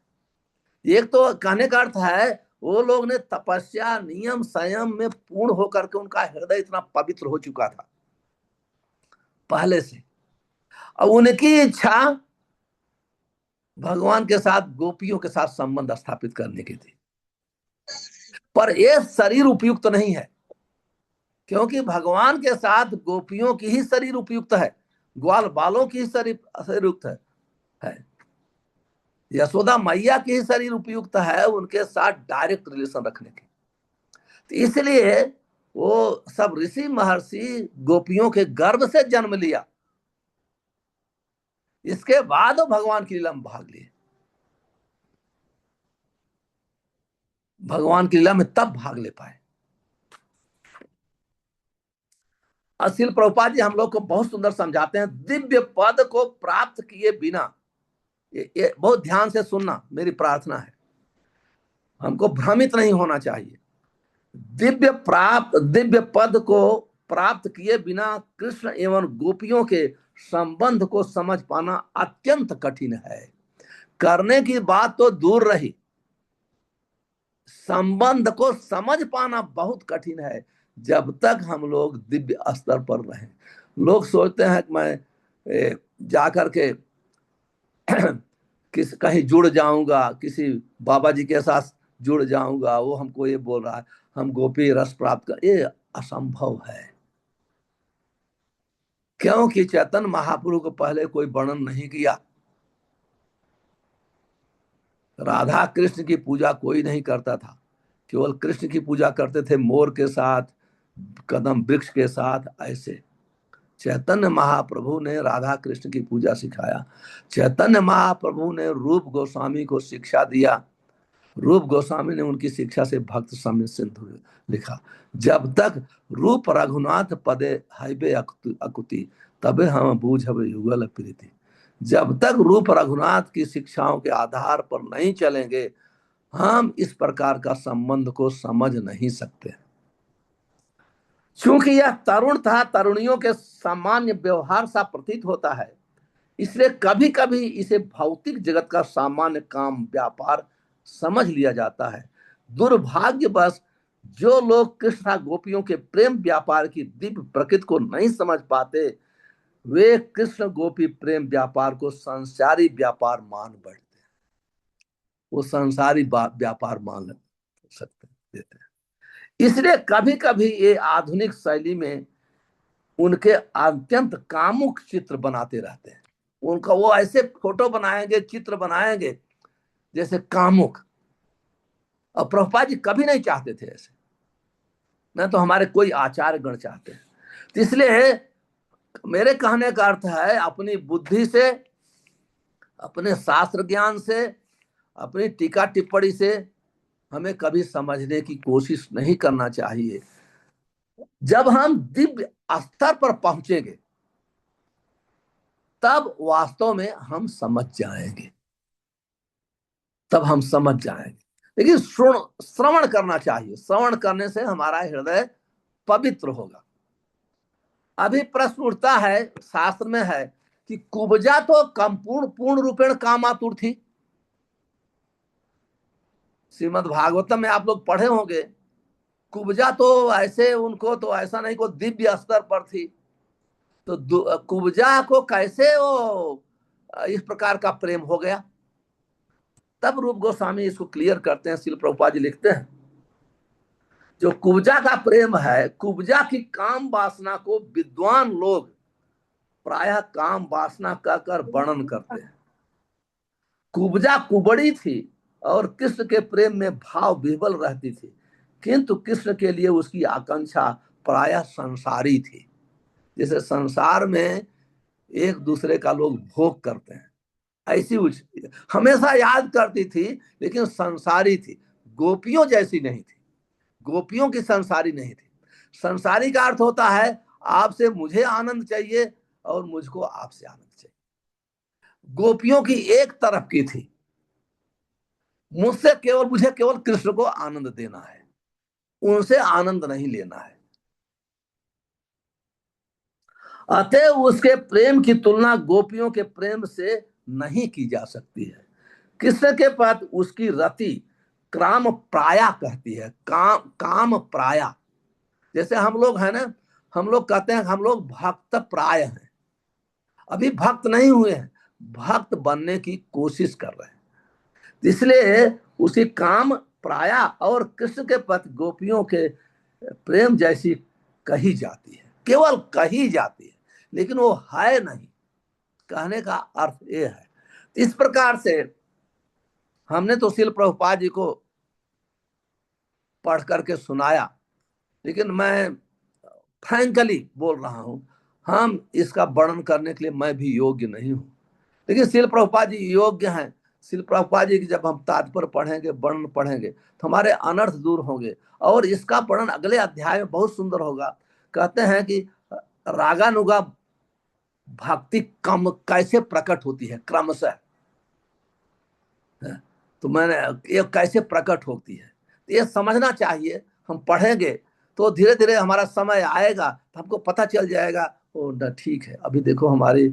एक तो कहने का अर्थ है वो लोग ने तपस्या नियम संयम में पूर्ण होकर के उनका हृदय इतना पवित्र हो चुका था पहले से। अब उनकी इच्छा भगवान के साथ गोपियों के साथ संबंध स्थापित करने की थी, पर ये शरीर उपयुक्त नहीं है, क्योंकि भगवान के साथ गोपियों की ही शरीर उपयुक्त है, ग्वाल बालों की ही शरीर उपयुक्त है, यशोदा मैया की ही शरीर उपयुक्त है उनके साथ डायरेक्ट रिलेशन रखने की। तो इसलिए वो सब ऋषि महर्षि गोपियों के गर्भ से जन्म लिया, इसके बाद वो भगवान की लीला में भाग लिए। भगवान की लीला में तब भाग ले पाए। असिल प्रभुपाद जी हम लोग को बहुत सुंदर समझाते हैं, दिव्य पद को प्राप्त किए बिना, ये बहुत ध्यान से सुनना, मेरी प्रार्थना है, हमको भ्रमित नहीं होना चाहिए। दिव्य पद को प्राप्त किए बिना कृष्ण एवं गोपियों के संबंध को समझ पाना अत्यंत कठिन है। करने की बात तो दूर रही, संबंध को समझ पाना बहुत कठिन है जब तक हम लोग दिव्य स्तर पर रहें। लोग सोचते हैं कि मैं जाकर के कहीं जुड़ जाऊंगा, किसी बाबा जी के साथ जुड़ जाऊंगा, वो हमको ये बोल रहा है हम गोपी रस प्राप्त कर, ये असंभव है। क्योंकि चैतन्य महाप्रभु को पहले कोई वर्णन नहीं किया। राधा कृष्ण की पूजा कोई नहीं करता था, केवल कृष्ण की पूजा करते थे मोर के साथ, कदम वृक्ष के साथ। ऐसे चैतन्य महाप्रभु ने राधा कृष्ण की पूजा सिखाया। चैतन्य महाप्रभु ने रूप गोस्वामी को शिक्षा दिया, रूप गोस्वामी ने उनकी शिक्षा से भक्त समय सिंधु लिखा। जब तक रूप रघुनाथ पदे हैबे अकुति तबे हम बूझब युगल प्रीति। जब तक रूप रघुनाथ की शिक्षाओं के आधार पर नहीं चलेंगे, हम इस प्रकार का संबंध को समझ नहीं सकते। क्योंकि यह तरुण तथा तरुणियों के सामान्य व्यवहार सा प्रतीत होता है, इसलिए कभी कभी इसे भौतिक जगत का सामान्य काम व्यापार समझ लिया जाता है। दुर्भाग्यवश जो लोग कृष्ण गोपियों के प्रेम व्यापार की दिव्य प्रकृति को नहीं समझ पाते, वे कृष्ण गोपी प्रेम व्यापार को संसारी व्यापार मान बैठते हैं। वो संसारी व्यापार मान सकते देते हैं। इसलिए कभी कभी ये आधुनिक शैली में उनके अत्यंत कामुक चित्र बनाते रहते हैं। उनका वो ऐसे फोटो बनाएंगे, चित्र बनाएंगे जैसे कामुक। और प्रभुपाद जी कभी नहीं चाहते थे ऐसे, न तो हमारे कोई आचार्य गण चाहते हैं। तो इसलिए मेरे कहने का अर्थ है, अपनी बुद्धि से, अपने शास्त्र ज्ञान से, अपनी टीका टिप्पणी से हमें कभी समझने की कोशिश नहीं करना चाहिए। जब हम दिव्य स्तर पर पहुंचेंगे तब वास्तव में हम समझ जाएंगे, तब हम समझ जाएंगे। लेकिन श्रवण करना चाहिए, श्रवण करने से हमारा हृदय पवित्र होगा। अभी प्रश्न उठता है, शास्त्र में है कि कुब्जा तो पूर्ण रूपेण कामातुर थी। श्रीमद् भागवतम में आप लोग पढ़े होंगे, कुब्जा तो ऐसे उनको तो ऐसा नहीं को दिव्य स्तर पर थी, तो कुब्जा को कैसे वो इस प्रकार का प्रेम हो गया। तब रूप गोस्वामी इसको क्लियर करते हैं। श्रील प्रभुपाद जी लिखते हैं, जो कुब्जा का प्रेम है, कुब्जा की काम वासना को विद्वान लोग प्रायः काम वासना कहकर वर्णन करते हैं। कुब्जा कुबड़ी थी और कृष्ण के प्रेम में भाव विह्वल रहती थी, किंतु कृष्ण के लिए उसकी आकांक्षा प्रायः संसारी थी। जैसे संसार में एक दूसरे का लोग भोग करते हैं, ऐसी हमेशा याद करती थी, लेकिन संसारी थी, गोपियों जैसी नहीं थी, गोपियों की संसारी नहीं थी। संसारिक का अर्थ होता है आपसे मुझे आनंद चाहिए और मुझको आपसे आनंद चाहिए। गोपियों की एक तरफ की थी, मुझे केवल कृष्ण को आनंद देना है, उनसे आनंद नहीं लेना है। अतः उसके प्रेम की तुलना गोपियों के प्रेम से नहीं की जा सकती है। कृष्ण के प्रति उसकी रति काम प्राया कहती है, काम प्राया। जैसे हम लोग है ना, हम लोग कहते हैं हम लोग भक्त प्राय हैं, अभी भक्त नहीं हुए हैं, भक्त बनने की कोशिश कर रहे हैं। इसलिए उसी काम प्राया और कृष्ण के प्रति गोपियों के प्रेम जैसी कही जाती है, केवल कही जाती है, लेकिन वो है नहीं। कहने का अर्थ ये है। इस प्रकार से हमने तो श्रील प्रभुपाद जी को पढ़ करके सुनाया, लेकिन मैं फ्रैंकली बोल रहा हूं, हम इसका वर्णन करने के लिए मैं भी योग्य नहीं हूं, लेकिन श्रील प्रभुपाद जी योग्य हैं। श्रील प्रभुपाद जी की जब हम तात्पर्य पढ़ेंगे, वर्णन पढ़ेंगे, तो हमारे अनर्थ दूर होंगे। और इसका वर्णन अगले अध्याय में बहुत सुंदर होगा। कहते हैं कि रागानुगा भक्ति कम कैसे प्रकट होती है क्रमशः, तो मैंने ये कैसे प्रकट होती है, तो ये समझना चाहिए। हम पढ़ेंगे तो धीरे धीरे हमारा समय आएगा तो हमको पता चल जाएगा, ओ न ठीक है, अभी देखो हमारी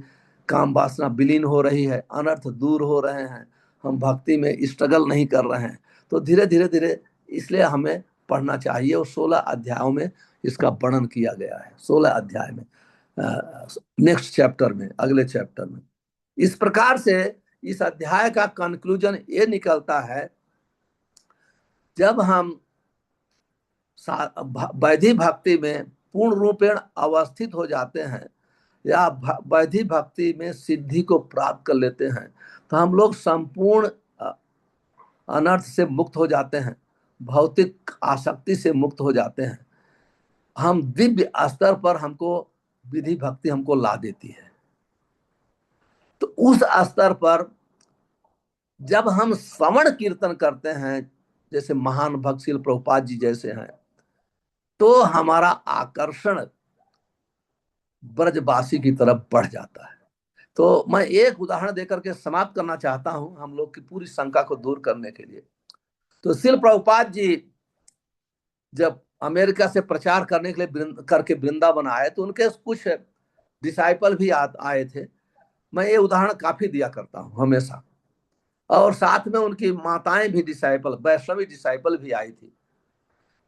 काम वासना विलीन हो रही है, अनर्थ दूर हो रहे हैं, हम भक्ति में स्ट्रगल नहीं कर रहे हैं। तो धीरे धीरे धीरे इसलिए हमें पढ़ना चाहिए। और 16 अध्यायों में इसका वर्णन किया गया है, 16 अध्याय में, नेक्स्ट चैप्टर में, अगले चैप्टर में। इस प्रकार से इस अध्याय का कंक्लूजन ये निकलता है, जब हम वैधि भक्ति में पूर्ण रूपेण अवस्थित हो जाते हैं या वैधि भक्ति में सिद्धि को प्राप्त कर लेते हैं, तो हम लोग संपूर्ण अनर्थ से मुक्त हो जाते हैं, भौतिक आसक्ति से मुक्त हो जाते हैं। हम दिव्य स्तर पर हमको विधि भक्ति हमको ला देती है। तो उस स्तर पर जब हम श्रवण कीर्तन करते हैं, जैसे महान भक्त श्रील प्रभुपाद जी जैसे हैं, तो हमारा आकर्षण ब्रजवासी की तरफ बढ़ जाता है। तो मैं एक उदाहरण देकर के समाप्त करना चाहता हूं हम लोग की पूरी शंका को दूर करने के लिए। तो श्रील प्रभुपाद जी जब अमेरिका से प्रचार करने के लिए करके वृंदावन आए, तो उनके कुछ डिसाइपल भी आए थे। मैं ये उदाहरण काफी दिया करता हूँ हमेशा। और साथ में उनकी माताएं भी डिसाइपल, वैष्णवी डिसाइपल भी आई थी।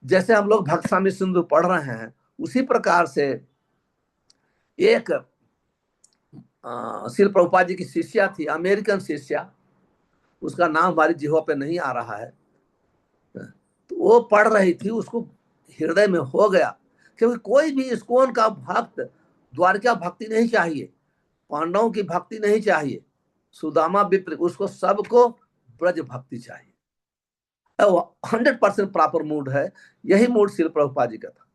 जैसे हम लोग भक्त स्वामी सिंधु पढ़ रहे हैं, उसी प्रकार से एक श्रील प्रभुपाद जी की शिष्या थी, अमेरिकन शिष्या, उसका नाम हमारी जिह्वा पे नहीं आ रहा है। तो वो पढ़ रही थी, उसको हृदय में हो गया, क्योंकि कोई भी इस्कॉन का भक्त द्वारका भक्ति नहीं चाहिए, पांडवों की भक्ति नहीं चाहिए, सुदामा विप्र, उसको सबको ब्रज भक्ति चाहिए। 100% प्रॉपर मूड है, यही मूड श्रील प्रभुपाद जी का था।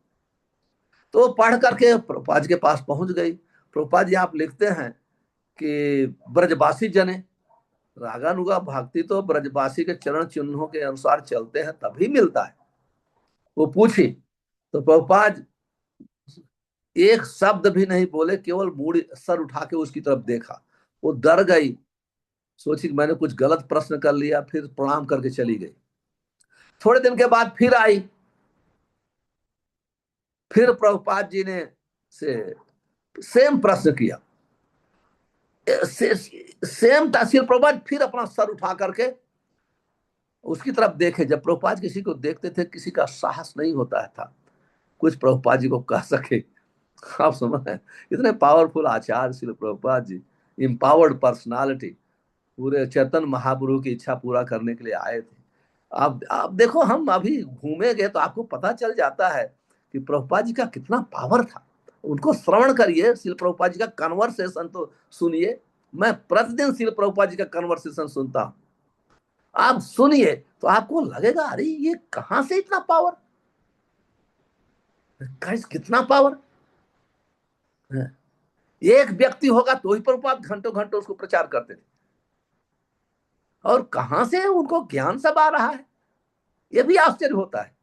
तो पढ़ करके प्रभुपाद जी के पास पहुंच गई। प्रभुपाद जी आप लिखते हैं कि ब्रजवासी जने, रागानुगा भक्ति तो ब्रजवासी के चरण चिन्हों के अनुसार चलते हैं तभी मिलता है। वो पूछी तो प्रभुपाद एक शब्द भी नहीं बोले, केवल मूड सर उठा के उसकी तरफ देखा। वो डर गई, सोची कि मैंने कुछ गलत प्रश्न कर लिया, फिर प्रणाम करके चली गई। थोड़े दिन के बाद फिर आई, फिर प्रभुपाद जी ने से सेम प्रश्न किया, सेम तहसील। प्रभुपाद फिर अपना सर उठा करके उसकी तरफ देखे। जब प्रभुपाद किसी को देखते थे, किसी का साहस नहीं होता था कुछ प्रभुपाद जी को कह सके। आप समझ रहे हैं, इतने पावरफुल आचार्य श्री प्रभुपाद जी, इम्पावर्ड पर्सनालिटी, पूरे चेतन महाप्रभु की इच्छा पूरा करने के लिए आए थे। आप देखो, हम अभी घूमेंगे तो आपको पता चल जाता है कि प्रभुपाद जी का कितना पावर था। उनको श्रवण करिए, श्री प्रभुपाद जी का कन्वर्सेशन तो सुनिए। मैं प्रतिदिन श्री प्रभुपाद जी का कन्वर्सेशन सुनता हूं। आप सुनिए तो आपको लगेगा, अरे ये कहां से इतना पावर, कितना पावर। एक व्यक्ति होगा तो ही प्रभुपाद घंटों घंटों उसको प्रचार करते थे, और कहां से उनको ज्ञान सब आ रहा है, ये भी आश्चर्य होता है।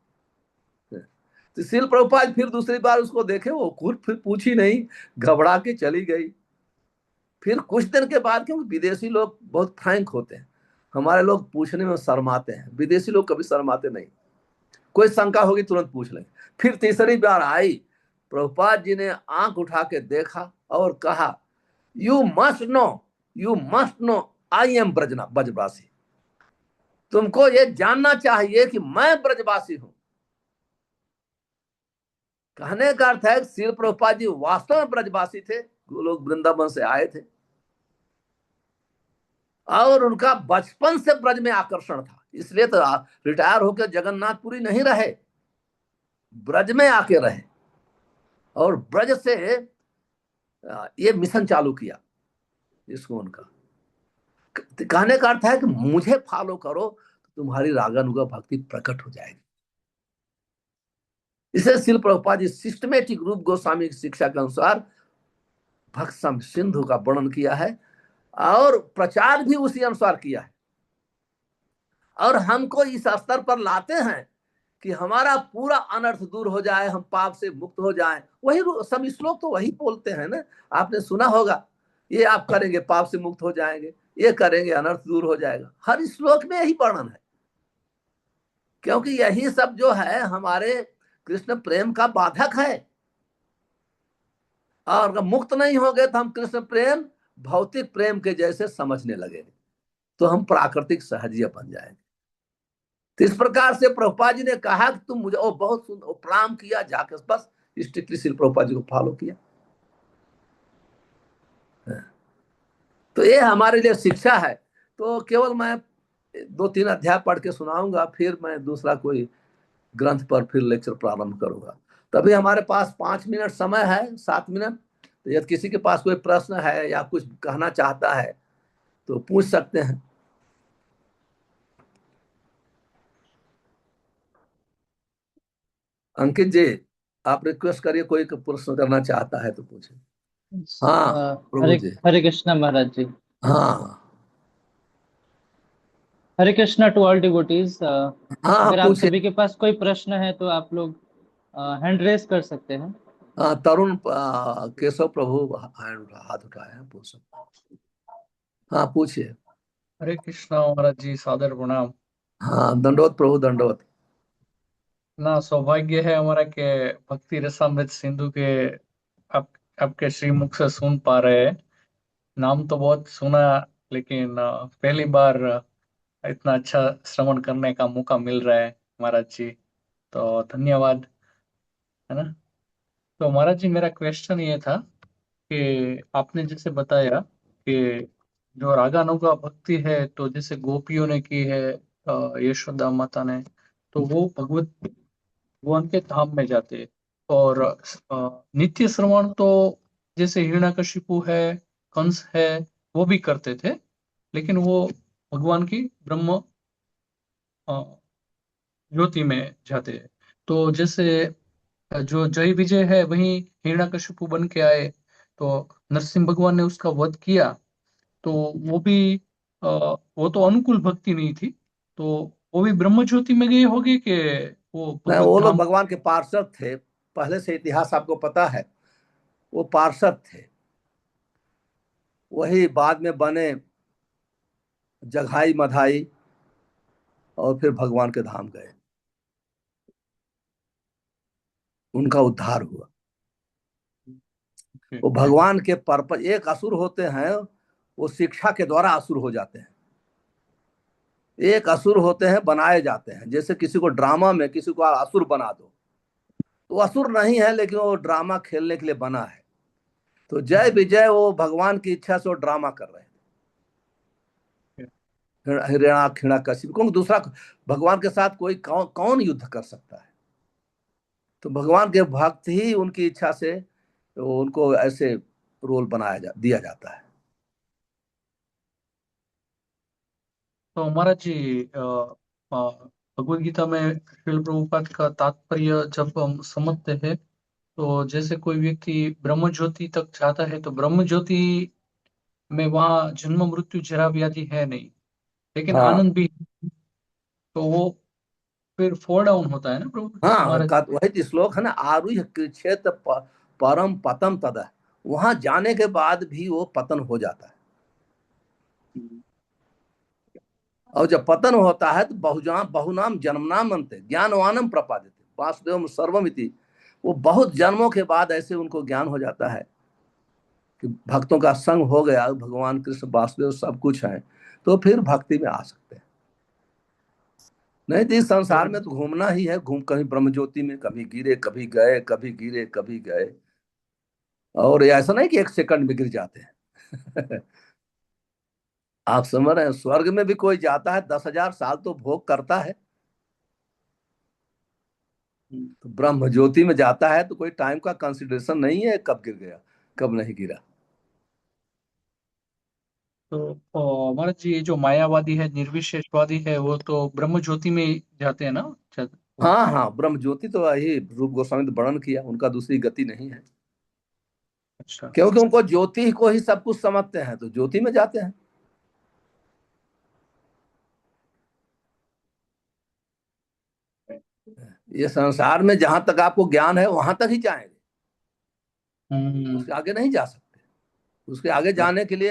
तो शिल प्रभुपाद फिर दूसरी बार उसको देखे, वो कुछ फिर पूछी नहीं, घबरा के चली गई। फिर कुछ दिन के बाद, क्योंकि विदेशी लोग बहुत फ्रैंक होते हैं, हमारे लोग पूछने में शर्माते हैं, विदेशी लोग कभी शर्माते नहीं, कोई शंका होगी तुरंत पूछ लेंगे। फिर तीसरी बार आई, प्रभुपाद जी ने आंख उठा के देखा और कहा, you must know, you must know, I am Brajwasi. तुमको ये जानना चाहिए कि मैं ब्रजवासी हूं। कहने का अर्थ है श्रील प्रभुपाद जी वास्तव में ब्रजवासी थे, वो लोग वृंदावन से आए थे और उनका बचपन से ब्रज में आकर्षण था, इसलिए तो रिटायर होकर जगन्नाथपुरी नहीं रहे, ब्रज में आके रहे और ब्रज से ये मिशन चालू किया इसको उनका। कहने का अर्थ है कि मुझे फॉलो करो तो तुम्हारी रागानुगा भक्ति प्रकट हो जाएगी। इसे श्रील प्रभुपाद जी सिस्टमेटिक रूप गोस्वामी की शिक्षा के अनुसार भक्त सिंधु का वर्णन किया है और प्रचार भी उसी अनुसार किया है, और हमको इस स्तर पर लाते हैं कि हमारा पूरा अनर्थ दूर हो जाए, हम पाप से मुक्त हो जाएं। वही सब श्लोक तो वही बोलते हैं ना, आपने सुना होगा, ये आप करेंगे पाप से मुक्त हो जाएंगे, ये करेंगे अनर्थ दूर हो जाएगा, हर श्लोक में यही वर्णन है, क्योंकि यही सब जो है हमारे कृष्ण प्रेम का बाधक है। और अगर मुक्त नहीं हो गए तो हम कृष्ण प्रेम भौतिक प्रेम के जैसे समझने लगेंगे, तो हम प्राकृतिक सहजिया बन जाएंगे। तो इस प्रकार से प्रभुपाद जी ने कहा कि तुम मुझे, ओ बहुत सुंदर, प्रणाम किया जाकर, बस स्ट्रिक्टली श्री प्रभुपाद जी को फॉलो किया। तो ये हमारे लिए शिक्षा है। तो केवल मैं 2-3 अध्याय पढ़ के सुनाऊंगा, फिर मैं दूसरा कोई ग्रंथ पर फिर लेक्चर प्रारंभ करूंगा। तभी हमारे पास 5 मिनट समय है, 7 मिनट। तो यदि किसी के पास कोई प्रश्न है या कुछ कहना चाहता है तो पूछ सकते हैं। अंकित जी, आप रिक्वेस्ट करिए, कोई प्रश्न करना चाहता है तो पूछे। हाँ प्रभु हरे जी। हरे कृष्णा महाराज जी। हाँ हरे कृष्णा टू ऑल डिवोटीज। हाँ अगर आप पूछिए। सभी के पास कोई प्रश्न है तो आप लोग हैंड रेस कर सकते हैं। तरुण केशव प्रभु हाथ उठाए हैं, पूछ सकते हैं। हाँ पूछिए। हरे कृष्णा महाराज जी, सादर प्रणाम। हाँ दंडवत प्रभु, दंडवत। ना सौभाग्य है हमारा के भक्ति रसामृत सिंधु के आप आपके श्रीमुख से सुन पा रहे हैं। नाम तो बहुत सुना, लेकिन पहली बार इतना अच्छा श्रवण करने का मौका मिल रहा है महाराज जी, तो धन्यवाद, है ना। तो महाराज जी, मेरा क्वेश्चन ये था कि आपने जैसे बताया कि जो रागानुगा भक्ति है, तो जैसे गोपियों ने की है, यशोदा माता ने, तो वो भगवत भगवान के धाम में जाते हैं। और नित्य श्रवण तो जैसे हिरण्यकशिपु है, कंस है, वो भी करते थे, लेकिन वो भगवान की ब्रह्म अ, ज्योति में जाते हैं। तो जैसे जो जय विजय है वही हिरण्यकशिपु बन के आए, तो नरसिंह भगवान ने उसका वध किया, तो वो भी वो तो अनुकूल भक्ति नहीं थी, तो वो भी ब्रह्म ज्योति में गए होंगे कि वो नहीं, भगवत वो लोग धाम। भगवान के पार्षद थे, पहले से इतिहास आपको पता है, वो पार्षद थे, वही बाद में बने जघाई मधाई और फिर भगवान के धाम गए, उनका उद्धार हुआ। वो भगवान के पर्पज, एक असुर होते हैं वो शिक्षा के द्वारा असुर हो जाते हैं, एक असुर होते हैं बनाए जाते हैं। जैसे किसी को ड्रामा में किसी को असुर बना दो, तो असुर नहीं है लेकिन वो ड्रामा खेलने के लिए बना है। तो जय विजय वो भगवान की इच्छा से वो ड्रामा कर रहे हैं, हिरण्याकशिपु, क्योंकि दूसरा भगवान के साथ कोई कौन युद्ध कर सकता है। तो भगवान के भक्त ही उनकी इच्छा से तो उनको ऐसे रोल दिया जाता है। तो महाराज जी, भगवत गीता में श्रील प्रभुपाद का तात्पर्य जब हम समझते हैं, तो जैसे कोई व्यक्ति ब्रह्म ज्योति तक जाता है, तो ब्रह्म ज्योति में वहाँ जन्म मृत्यु जरा व्याधि है नहीं, लेकिन हाँ आनंद भी है। तो वो फिर फोर डाउन होता है ना प्रभु हाँ, हमारा। वही श्लोक है ना, आरुह्य कृच्छ्रेत परम पतम तद, वहां जाने के बाद भी वो पतन हो जाता है। और जब पतन होता है तो बहुनाम जन्मनाम अंते ज्ञानवानम प्रपादित वासुदेव सर्वमिति, वो बहुत जन्मों के बाद ऐसे उनको ज्ञान हो जाता है कि भक्तों का संग हो गया, भगवान कृष्ण वासुदेव सब कुछ है, तो फिर भक्ति में आ सकते हैं। नहीं तो इस संसार में तो घूमना ही है, घूम कहीं ब्रह्म ज्योति में कभी गिरे कभी गए, कभी गिरे कभी गए, और ऐसा नहीं कि एक सेकंड में गिर जाते हैं। आप समझ रहे हैं, स्वर्ग में भी कोई जाता है 10,000 साल तो भोग करता है, तो ब्रह्म ज्योति में जाता है तो कोई टाइम का कंसिडरेशन नहीं है कब गिर गया कब नहीं गिरा। तो महाराज जी, ये जो मायावादी है, निर्विशेषवादी है, वो तो ब्रह्म ज्योति में जाते हैं ना शायद। हाँ हाँ, ब्रह्म ज्योति तो यही रूप गोस्वामी ने वर्णन किया, उनका दूसरी गति नहीं है, अच्छा। क्योंकि उनको ज्योति को ही सब कुछ समझते हैं, तो ज्योति में जाते हैं। ये संसार में जहां तक आपको ज्ञान है वहां तक ही जाएंगे, हम्म। उसके आगे नहीं जा सकते। उसके आगे जाने के लिए